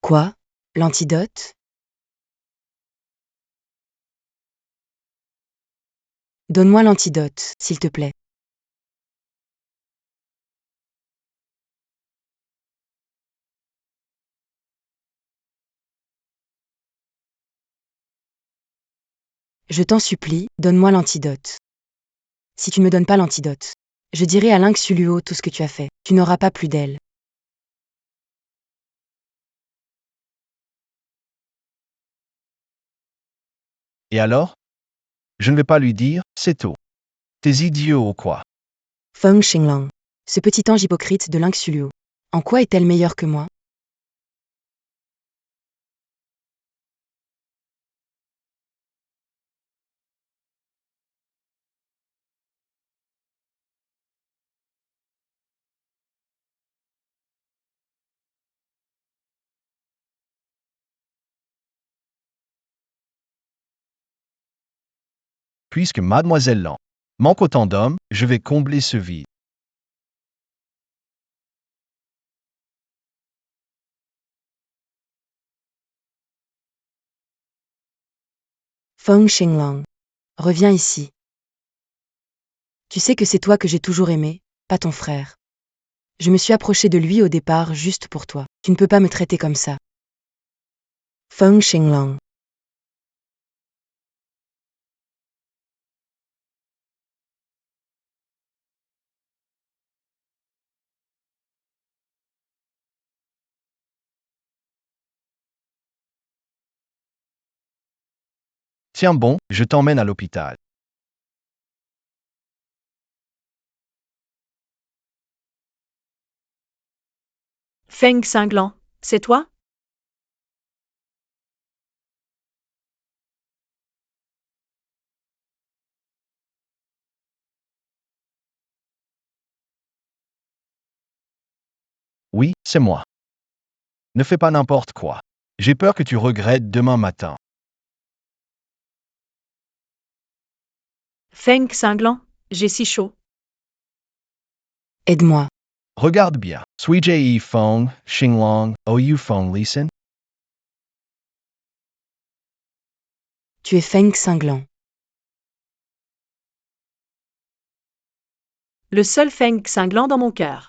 Quoi? L'antidote? Donne-moi l'antidote, s'il te plaît. Je t'en supplie, donne-moi l'antidote. Si tu ne me donnes pas l'antidote, je dirai à Lynx Suluo tout ce que tu as fait. Tu n'auras pas plus d'elle. Et alors? Je ne vais pas lui dire, c'est tout. T'es idiot ou quoi? Feng Xinglang. Ce petit ange hypocrite de Lynx Suluo. En quoi est-elle meilleure que moi? Puisque Mademoiselle Lan manque autant d'hommes, je vais combler ce vide. Feng Xinglang. Reviens ici. Tu sais que c'est toi que j'ai toujours aimé, pas ton frère. Je me suis approchée de lui au départ juste pour toi. Tu ne peux pas me traiter comme ça. Feng Xinglang. Tiens bon, je t'emmène à l'hôpital. Feng Cinglant, c'est toi? Oui, c'est moi. Ne fais pas n'importe quoi. J'ai peur que tu regrettes demain matin. Feng cinglant, j'ai si chaud. Aide-moi. Regarde bien. Sui Jie Feng, Xinglong, Ou Feng Listen. Tu es Feng cinglant. Le seul Feng cinglant dans mon cœur.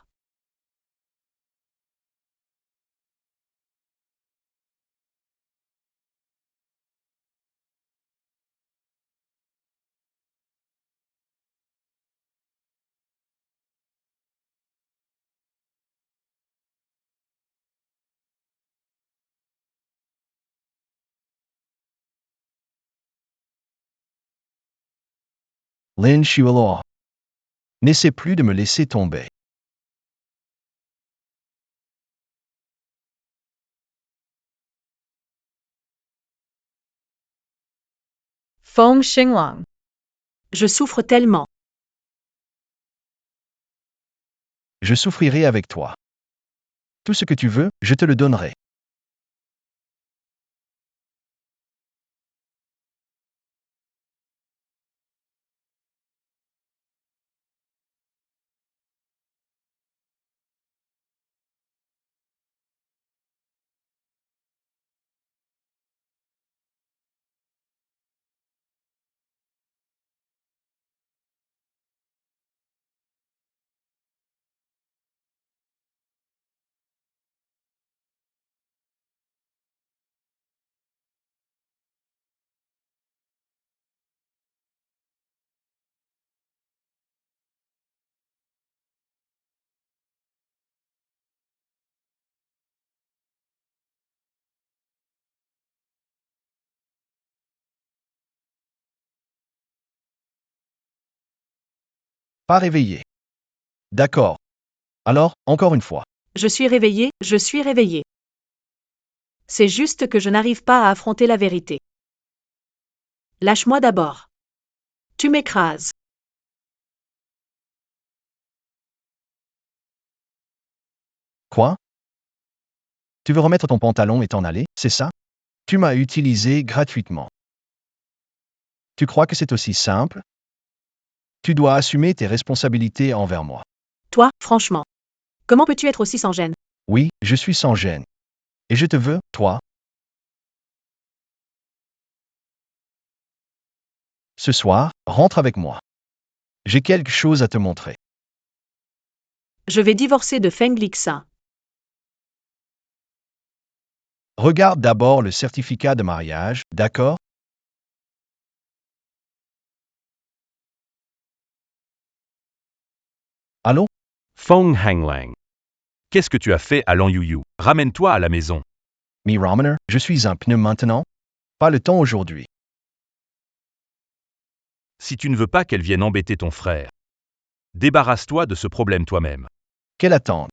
Lin Shualo. N'essaie plus de me laisser tomber. Feng Xinglong. Je souffre tellement. Je souffrirai avec toi. Tout ce que tu veux, je te le donnerai. Pas réveillé. D'accord. Alors, encore une fois. Je suis réveillé, je suis réveillé. C'est juste que je n'arrive pas à affronter la vérité. Lâche-moi d'abord. Tu m'écrases. Quoi? Tu veux remettre ton pantalon et t'en aller, c'est ça? Tu m'as utilisé gratuitement. Tu crois que c'est aussi simple? Tu dois assumer tes responsabilités envers moi. Toi, franchement. Comment peux-tu être aussi sans gêne? Oui, je suis sans gêne. Et je te veux, toi. Ce soir, rentre avec moi. J'ai quelque chose à te montrer. Je vais divorcer de Feng Lixin. Regarde d'abord le certificat de mariage, d'accord? Allô? Feng Hanglang. Qu'est-ce que tu as fait à Lan Yuyu? Ramène-toi à la maison. Mi Ramener, je suis un pneu maintenant? Pas le temps aujourd'hui. Si tu ne veux pas qu'elle vienne embêter ton frère, débarrasse-toi de ce problème toi-même. Qu'elle attende.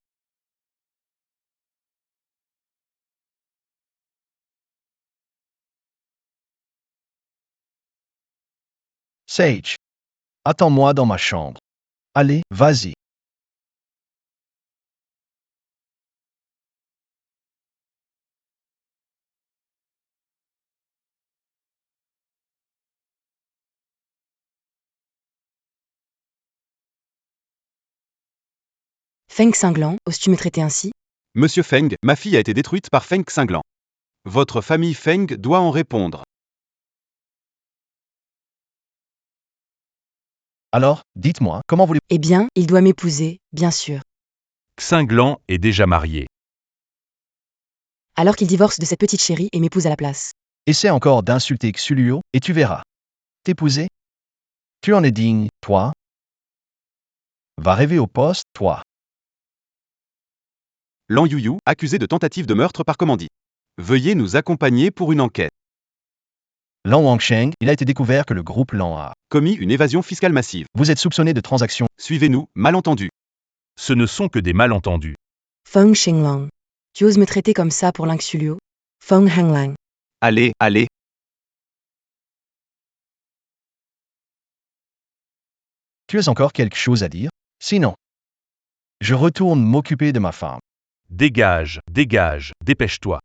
Sage. Attends-moi dans ma chambre. Allez, vas-y. Feng cinglant, oses-tu me traiter ainsi? Monsieur Feng, ma fille a été détruite par Feng cinglant. Votre famille Feng doit en répondre. Alors, dites-moi, comment voulez-vous? Eh bien, il doit m'épouser, bien sûr. Xinglan est déjà marié. Alors qu'il divorce de cette petite chérie et m'épouse à la place. Essaie encore d'insulter Xuluo, et tu verras. T'épouser? Tu en es digne, toi? Va rêver au poste, toi. Lan Yuyu, accusé de tentative de meurtre par commandite. Veuillez nous accompagner pour une enquête. Lan Wangsheng, il a été découvert que le groupe Lan a Commis une évasion fiscale massive. Vous êtes soupçonné de transactions. Suivez-nous, malentendu. Ce ne sont que des malentendus. Feng Xinglong. Tu oses me traiter comme ça pour l'Inxulio? Feng Hanglang. Allez, allez. Tu as encore quelque chose à dire? Sinon, je retourne m'occuper de ma femme. Dégage, dégage, dépêche-toi.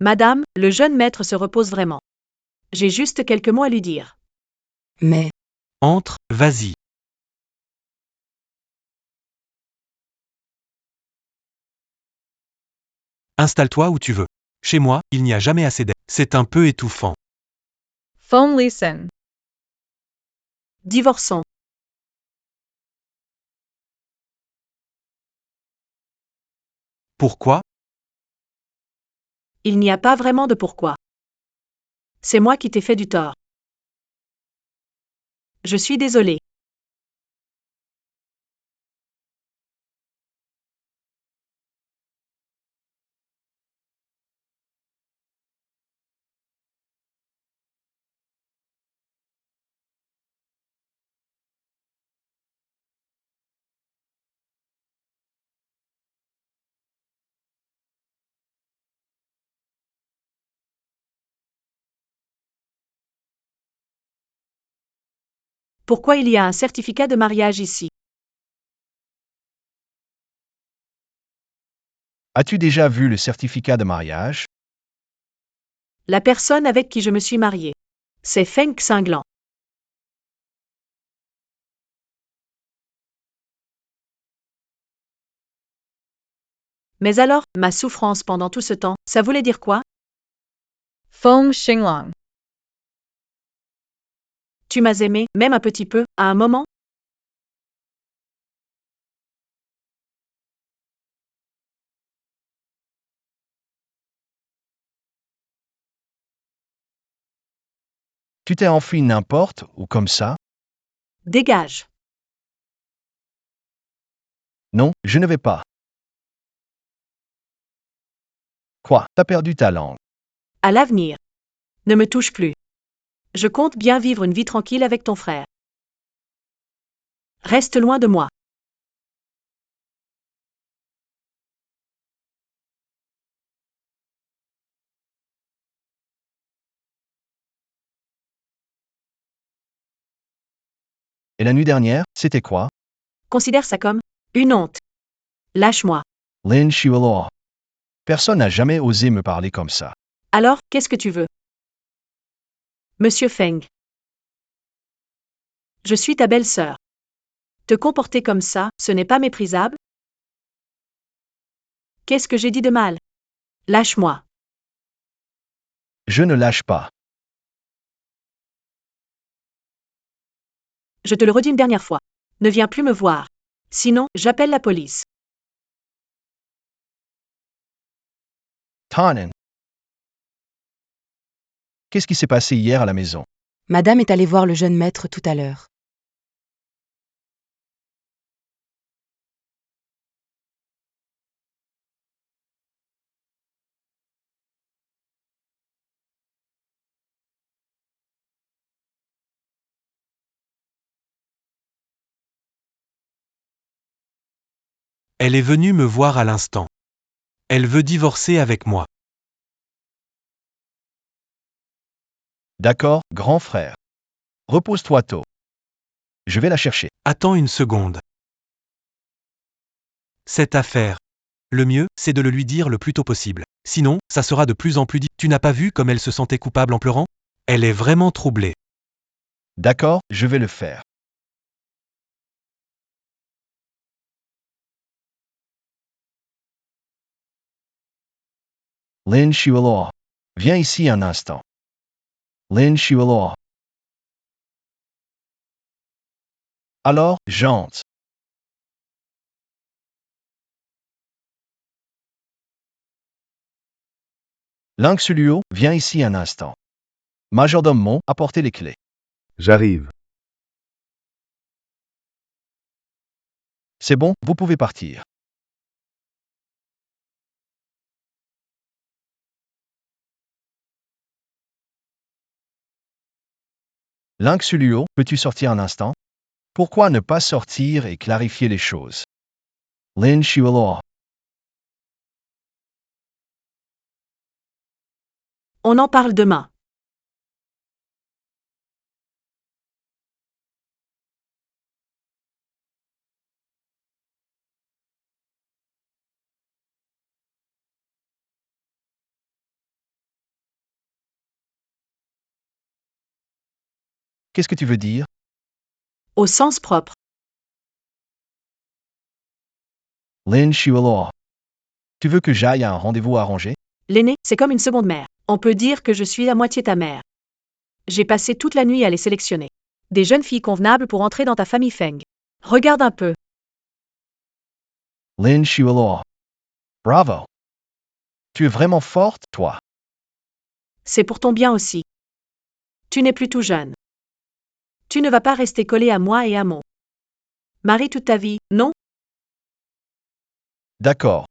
Madame, le jeune maître se repose vraiment. J'ai juste quelques mots à lui dire. Mais, Entre, vas-y. Installe-toi où tu veux. Chez moi, il n'y a jamais assez d'air. C'est un peu étouffant. Phone listen. Divorçons. Pourquoi? Il n'y a pas vraiment de pourquoi. C'est moi qui t'ai fait du tort. Je suis désolée. Pourquoi il y a un certificat de mariage ici? As-tu déjà vu le certificat de mariage? La personne avec qui je me suis mariée. C'est Feng Cinglan. Mais alors, ma souffrance pendant tout ce temps, ça voulait dire quoi? Feng Xinglong. Tu m'as aimé, même un petit peu, à un moment? Tu t'es enfui n'importe ou comme ça? Dégage. Non, je ne vais pas. Quoi? T'as perdu ta langue. À l'avenir. Ne me touche plus. Je compte bien vivre une vie tranquille avec ton frère. Reste loin de moi. Et la nuit dernière, c'était quoi? Considère ça comme une honte. Lâche-moi. Lin Shiwalo. Personne n'a jamais osé me parler comme ça. Alors, qu'est-ce que tu veux? Monsieur Feng. Je suis ta belle-sœur. Te comporter comme ça, ce n'est pas méprisable? Qu'est-ce que j'ai dit de mal? Lâche-moi. Je ne lâche pas. Je te le redis une dernière fois. Ne viens plus me voir. Sinon, j'appelle la police. Tannen. Qu'est-ce qui s'est passé hier à la maison? Madame est allée voir le jeune maître tout à l'heure. Elle est venue me voir à l'instant. Elle veut divorcer avec moi. D'accord, grand frère. Repose-toi tôt. Je vais la chercher. Attends une seconde. Cette affaire. Le mieux, c'est de le lui dire le plus tôt possible. Sinon, ça sera de plus en plus Tu n'as pas vu comme elle se sentait coupable en pleurant? Elle est vraiment troublée. D'accord, je vais le faire. Lin Shiwalo. Viens ici un instant. Lin Shiwalo. Alors, Jante. Ling Sulio, viens ici un instant. Majordome Mon, apportez les clés. J'arrive. C'est bon, vous pouvez partir. Ling Sulio, peux-tu sortir un instant? Pourquoi ne pas sortir et clarifier les choses? Lin Shiwalo. On en parle demain. Qu'est-ce que tu veux dire? Au sens propre. Lin Shualaw. Tu veux que j'aille à un rendez-vous arrangé? L'aîné, c'est comme une seconde mère. On peut dire que je suis à moitié ta mère. J'ai passé toute la nuit à les sélectionner. Des jeunes filles convenables pour entrer dans ta famille Feng. Regarde un peu. Lin Shualaw. Bravo. Tu es vraiment forte, toi. C'est pour ton bien aussi. Tu n'es plus tout jeune. Tu ne vas pas rester collé à moi et à mon mari toute ta vie, non? D'accord.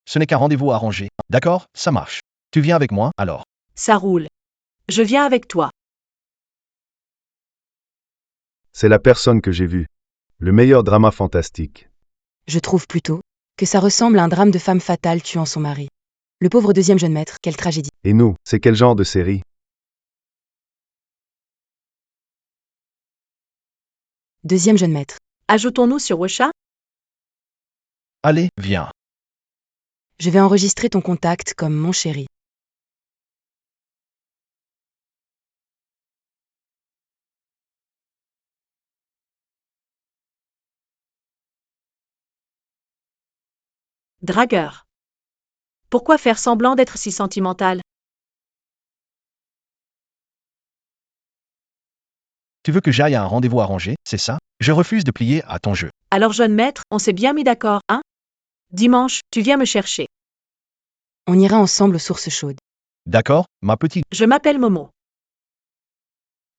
Ce n'est qu'un rendez-vous arrangé. D'accord, ça marche. Tu viens avec moi, alors. Ça roule. Je viens avec toi. C'est la personne que j'ai vue. Le meilleur drama fantastique. Je trouve plutôt que ça ressemble à un drame de femme fatale tuant son mari. Le pauvre deuxième jeune maître, quelle tragédie. Et nous, c'est quel genre de série? Deuxième jeune maître. Ajoutons-nous sur Wosha? Allez, viens. Je vais enregistrer ton contact comme mon chéri. Dragueur. Pourquoi faire semblant d'être si sentimental? Tu veux que j'aille à un rendez-vous arrangé, c'est ça? Je refuse de plier à ton jeu. Alors jeune maître, on s'est bien mis d'accord, hein? Dimanche, tu viens me chercher. On ira ensemble aux sources chaudes. D'accord, ma petite. Je m'appelle Momo.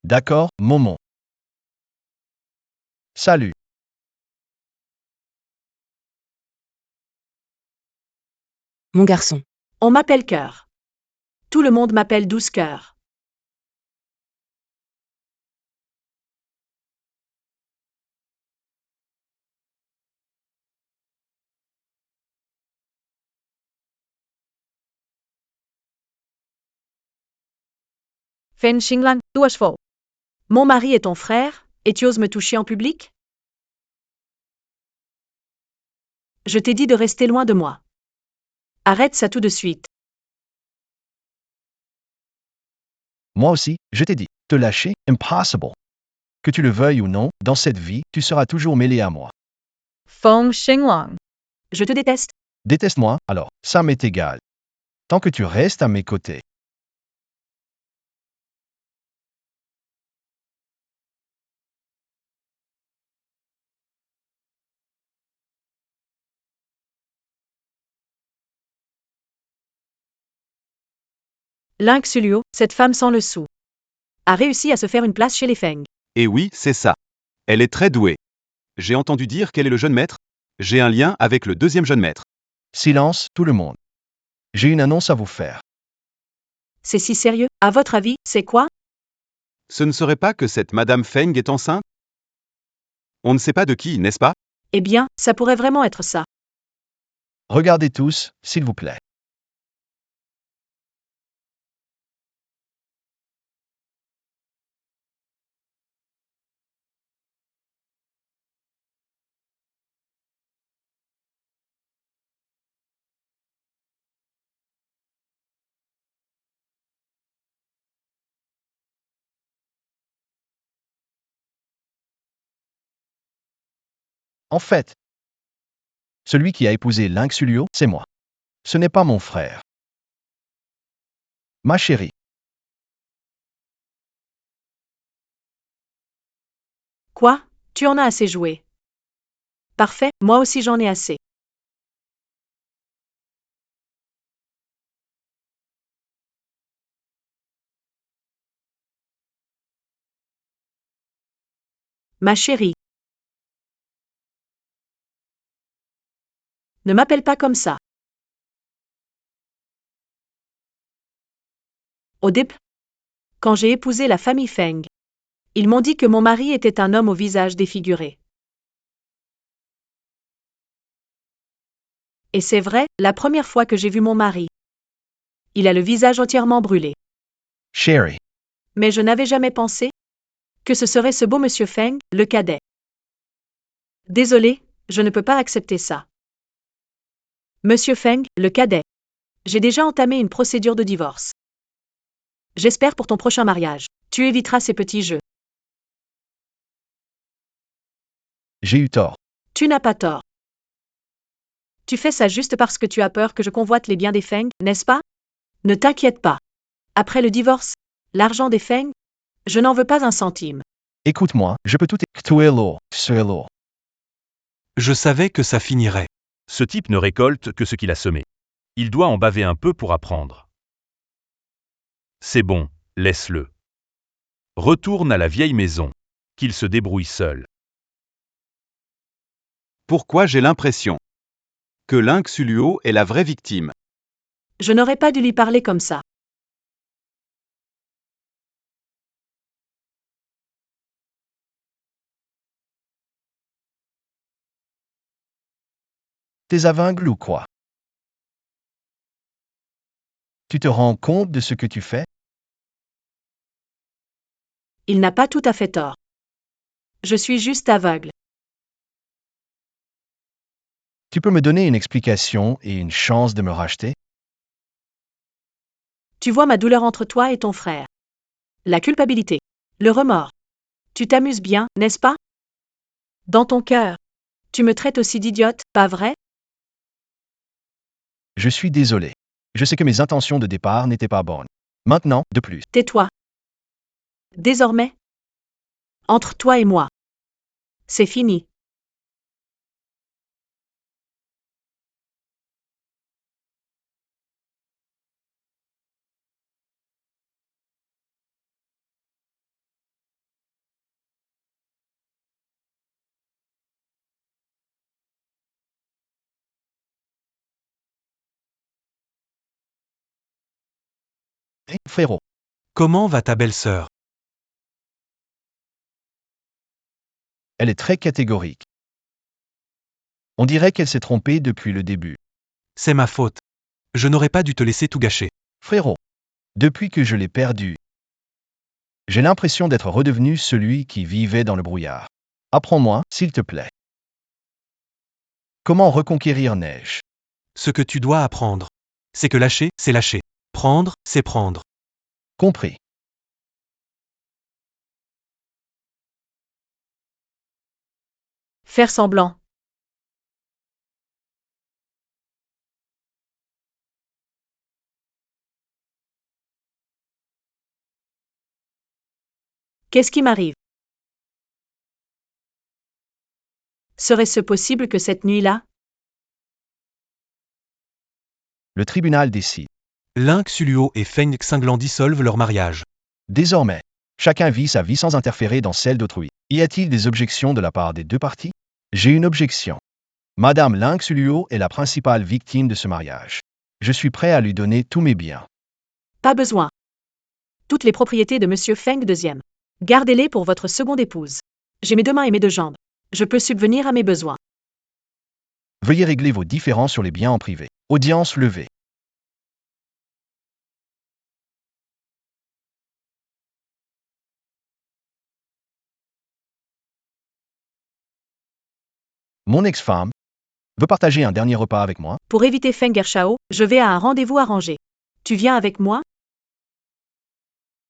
D'accord, Momon. Salut. Mon garçon. On m'appelle Cœur. Tout le monde m'appelle Douce Cœur. Fen Xinglang, Duashfo. Mon mari est ton frère, et tu oses me toucher en public? Je t'ai dit de rester loin de moi. Arrête ça tout de suite. Moi aussi, je t'ai dit. Te lâcher, impossible. Que tu le veuilles ou non, dans cette vie, tu seras toujours mêlé à moi. Feng Xinglang. Je te déteste. Déteste-moi, alors, ça m'est égal. Tant que tu restes à mes côtés. Link Sulio, cette femme sans le sou, a réussi à se faire une place chez les Feng. Et oui, c'est ça. Elle est très douée. J'ai entendu dire qu'elle est le jeune maître. J'ai un lien avec le deuxième jeune maître. Silence, tout le monde. J'ai une annonce à vous faire. C'est si sérieux? À votre avis, c'est quoi? Ce ne serait pas que cette Madame Feng est enceinte? On ne sait pas de qui, n'est-ce pas? Eh bien, ça pourrait vraiment être ça. Regardez tous, s'il vous plaît. En fait, celui qui a épousé Link Sulio, c'est moi. Ce n'est pas mon frère. Ma chérie. Quoi? Tu en as assez joué. Parfait, moi aussi j'en ai assez. Ma chérie. Ne m'appelle pas comme ça. Au début, quand j'ai épousé la famille Feng, ils m'ont dit que mon mari était un homme au visage défiguré. Et c'est vrai, la première fois que j'ai vu mon mari, il a le visage entièrement brûlé. Chérie. Mais je n'avais jamais pensé que ce serait ce beau monsieur Feng, le cadet. Désolé, je ne peux pas accepter ça. Monsieur Feng, le cadet. J'ai déjà entamé une procédure de divorce. J'espère pour ton prochain mariage. Tu éviteras ces petits jeux. J'ai eu tort. Tu n'as pas tort. Tu fais ça juste parce que tu as peur que je convoite les biens des Feng, n'est-ce pas? Ne t'inquiète pas. Après le divorce, l'argent des Feng, je n'en veux pas un centime. Écoute-moi, je peux tout est. Je savais que ça finirait. Ce type ne récolte que ce qu'il a semé. Il doit en baver un peu pour apprendre. C'est bon, laisse-le. Retourne à la vieille maison. Qu'il se débrouille seul. Pourquoi j'ai l'impression que Lynx Suluo est la vraie victime? Je n'aurais pas dû lui parler comme ça. T'es aveugle ou quoi? Tu te rends compte de ce que tu fais? Il n'a pas tout à fait tort. Je suis juste aveugle. Tu peux me donner une explication et une chance de me racheter? Tu vois ma douleur entre toi et ton frère. La culpabilité. Le remords. Tu t'amuses bien, n'est-ce pas? Dans ton cœur. Tu me traites aussi d'idiote, pas vrai? Je suis désolé. Je sais que mes intentions de départ n'étaient pas bonnes. Maintenant, de plus. Tais-toi. Désormais, entre toi et moi, c'est fini. Hé, frérot, Comment va ta belle-sœur? elle est très catégorique. On dirait qu'elle s'est trompée depuis le début. C'est ma faute. Je n'aurais pas dû te laisser tout gâcher. Frérot, depuis que je l'ai perdu, j'ai l'impression d'être redevenu celui qui vivait dans le brouillard. Apprends-moi, s'il te plaît. Comment reconquérir Neige? Ce que tu dois apprendre, c'est que lâcher, c'est lâcher. Prendre, c'est prendre. Compris. Faire semblant. Qu'est-ce qui m'arrive? Serait-ce possible que cette nuit-là, Le tribunal décide. Lynx Suluo et Feng Xinglan dissolvent leur mariage. Désormais, chacun vit sa vie sans interférer dans celle d'autrui. Y a-t-il des objections de la part des deux parties? J'ai une objection. Madame Lynx Luo est la principale victime de ce mariage. Je suis prêt à lui donner tous mes biens. pas besoin. Toutes les propriétés de Monsieur Feng II. Gardez-les pour votre seconde épouse. J'ai mes deux mains et mes deux jambes. Je peux subvenir à mes besoins. Veuillez régler vos différends sur les biens en privé. Audience levée. Mon ex-femme veut partager un dernier repas avec moi. Pour éviter Feng Ershao, je vais à un rendez-vous arrangé. Tu viens avec moi?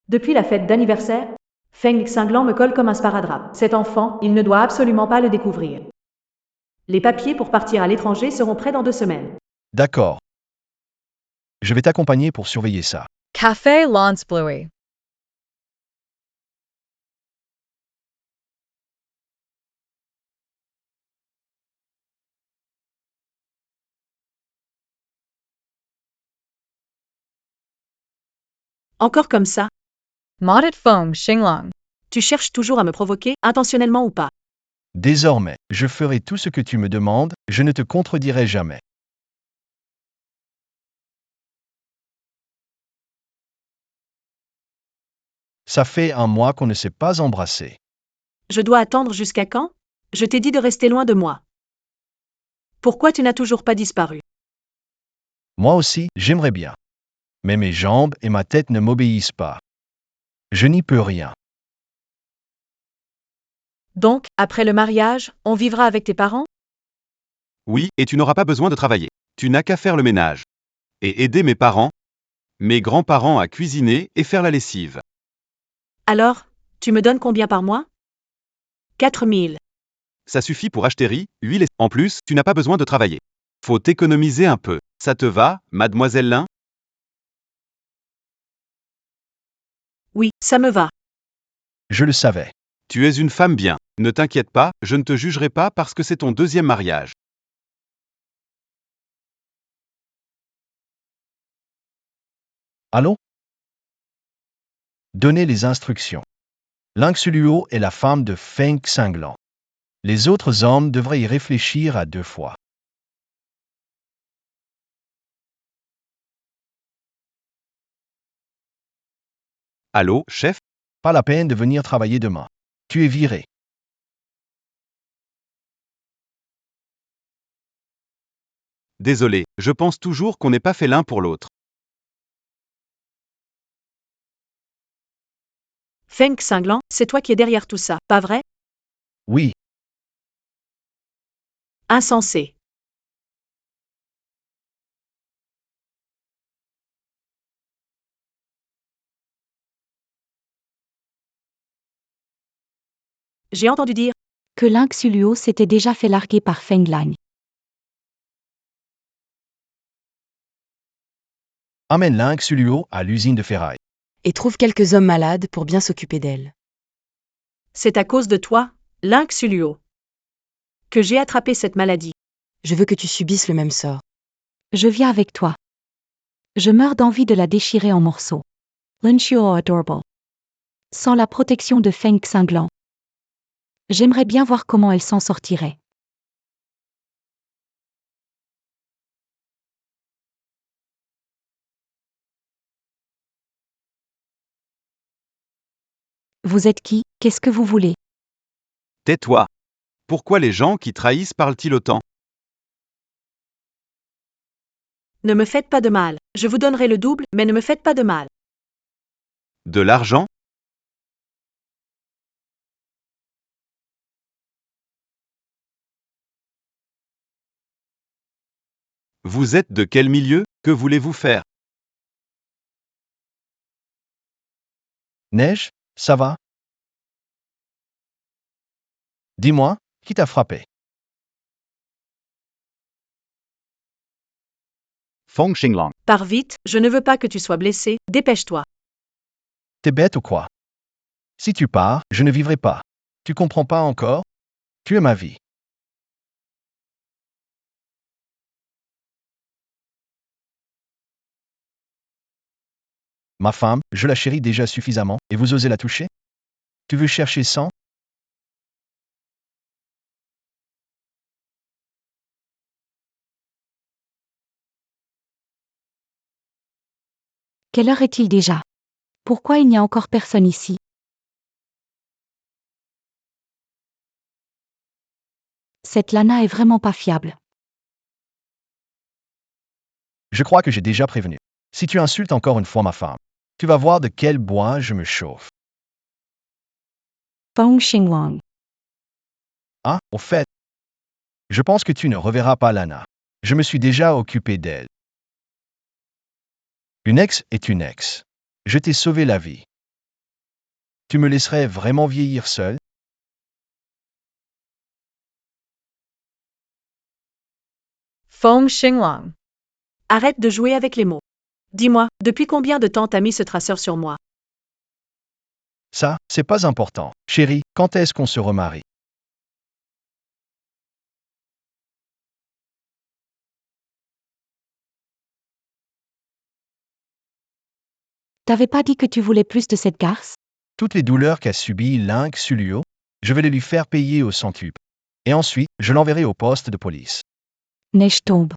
Depuis la fête d'anniversaire, Feng Xinglan me colle comme un sparadrap. Cet enfant, il ne doit absolument pas le découvrir. Les papiers pour partir à l'étranger seront prêts dans 2 semaines. D'accord. Je vais t'accompagner pour surveiller ça. Café Lance Bluey. Encore comme ça, Modded Feng Xinglang. tu cherches toujours à me provoquer, intentionnellement ou pas. Désormais, je ferai tout ce que tu me demandes, je ne te contredirai jamais. Ça fait un mois qu'on ne s'est pas embrassé. Je dois attendre jusqu'à quand? Je t'ai dit de rester loin de moi. Pourquoi tu n'as toujours pas disparu? Moi aussi, j'aimerais bien. Mais mes jambes et ma tête ne m'obéissent pas. Je n'y peux rien. Donc, après le mariage, on vivra avec tes parents? Oui, et tu n'auras pas besoin de travailler. Tu n'as qu'à faire le ménage. Et aider mes parents. Mes grands-parents à cuisiner et faire la lessive. Alors, tu me donnes combien par mois? 4000. Ça suffit pour acheter riz, huile et... En plus, tu n'as pas besoin de travailler. Faut économiser un peu. Ça te va, mademoiselle Lin? Oui, ça me va. Je le savais. Tu es une femme bien. Ne t'inquiète pas, je ne te jugerai pas parce que c'est ton deuxième mariage. Allons? Donnez les instructions. Ling Suluo est la femme de Feng Cinglan. Les autres hommes devraient y réfléchir à 2 fois. Allô, chef? Pas la peine de venir travailler demain. Tu es viré. Désolé, je pense toujours qu'on n'est pas fait l'un pour l'autre. Feng Cinglan, c'est toi qui es derrière tout ça, pas vrai? Oui, Insensé. J'ai entendu dire. Que Ling Suluo s'était déjà fait larguer par Feng Lang. amène Ling Suluo à l'usine de ferraille. Et trouve quelques hommes malades pour bien s'occuper d'elle. C'est à cause de toi, Ling Suluo, que j'ai attrapé cette maladie. Je veux que tu subisses le même sort. Je viens avec toi. Je meurs d'envie de la déchirer en morceaux. Lin Shuo adorable. Sans la protection de Feng Cinglan. J'aimerais bien voir comment elle s'en sortirait. Vous êtes qui? Qu'est-ce que vous voulez? Tais-toi. Pourquoi les gens qui trahissent parlent-ils autant? Ne me faites pas de mal. Je vous donnerai le double, mais ne me faites pas de mal. De l'argent? Vous êtes de quel milieu? Que voulez-vous faire? Neige, ça va? Dis-moi, qui t'a frappé? Feng Xinglang. Pars vite, je ne veux pas que tu sois blessé, dépêche-toi. T'es bête ou quoi? Si tu pars, je ne vivrai pas. Tu comprends pas encore? Tu es ma vie. Ma femme, je la chéris déjà suffisamment, et vous osez la toucher? Tu veux chercher sang? Quelle heure est-il déjà? Pourquoi il n'y a encore personne ici? Cette Lana est vraiment pas fiable. Je crois que j'ai déjà prévenu. Si tu insultes encore une fois ma femme, tu vas voir de quel bois je me chauffe. Feng Xinglang. Ah, au fait, je pense que tu ne reverras pas Lana. Je me suis déjà occupé d'elle. Une ex est une ex. Je t'ai sauvé la vie. Tu me laisserais vraiment vieillir seul? Feng Xinglang. Arrête de jouer avec les mots. Dis-moi, depuis combien de temps t'as mis ce traceur sur moi? Ça, c'est pas important. Chérie, quand est-ce qu'on se remarie? T'avais pas dit que tu voulais plus de cette garce? Toutes les douleurs qu'a subies Ling Suluo, je vais les lui faire payer au centuple. Et ensuite, je l'enverrai au poste de police. Neige tombe.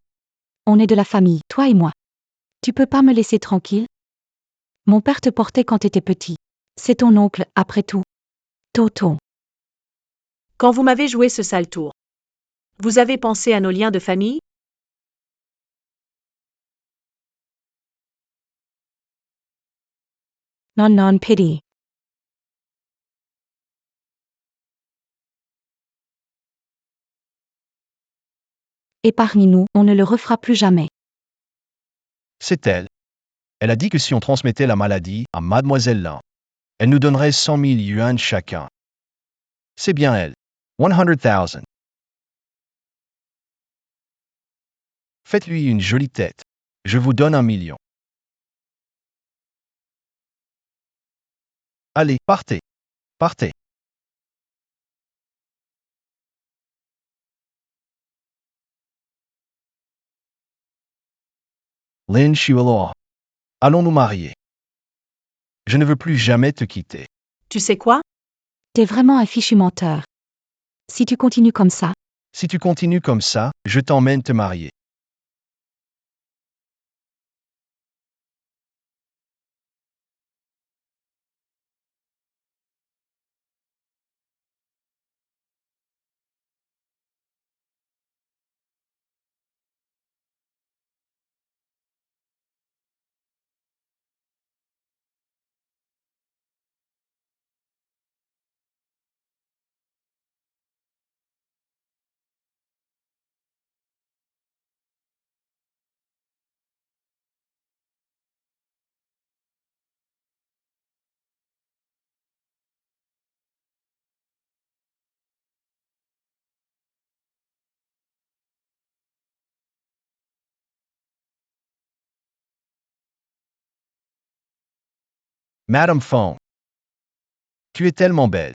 On est de la famille, toi et moi. Tu peux pas me laisser tranquille? Mon père te portait quand t'étais petit. C'est ton oncle, après tout. Toto. Quand vous m'avez joué ce sale tour, vous avez pensé à nos liens de famille? Non, pity. Épargne-nous, on ne le refera plus jamais. C'est elle. Elle a dit que si on transmettait la maladie à Mademoiselle Lin, elle nous donnerait 100 000 yuan chacun. C'est bien elle. 100,000. Faites-lui une jolie tête. Je vous donne 1 million. Allez, partez. Partez. Lin Shualo. Allons nous marier. Je ne veux plus jamais te quitter. Tu sais quoi? T'es vraiment un fichu menteur. Si tu continues comme ça, Si tu continues comme ça, je t'emmène te marier. Madame Fong. Tu es tellement belle.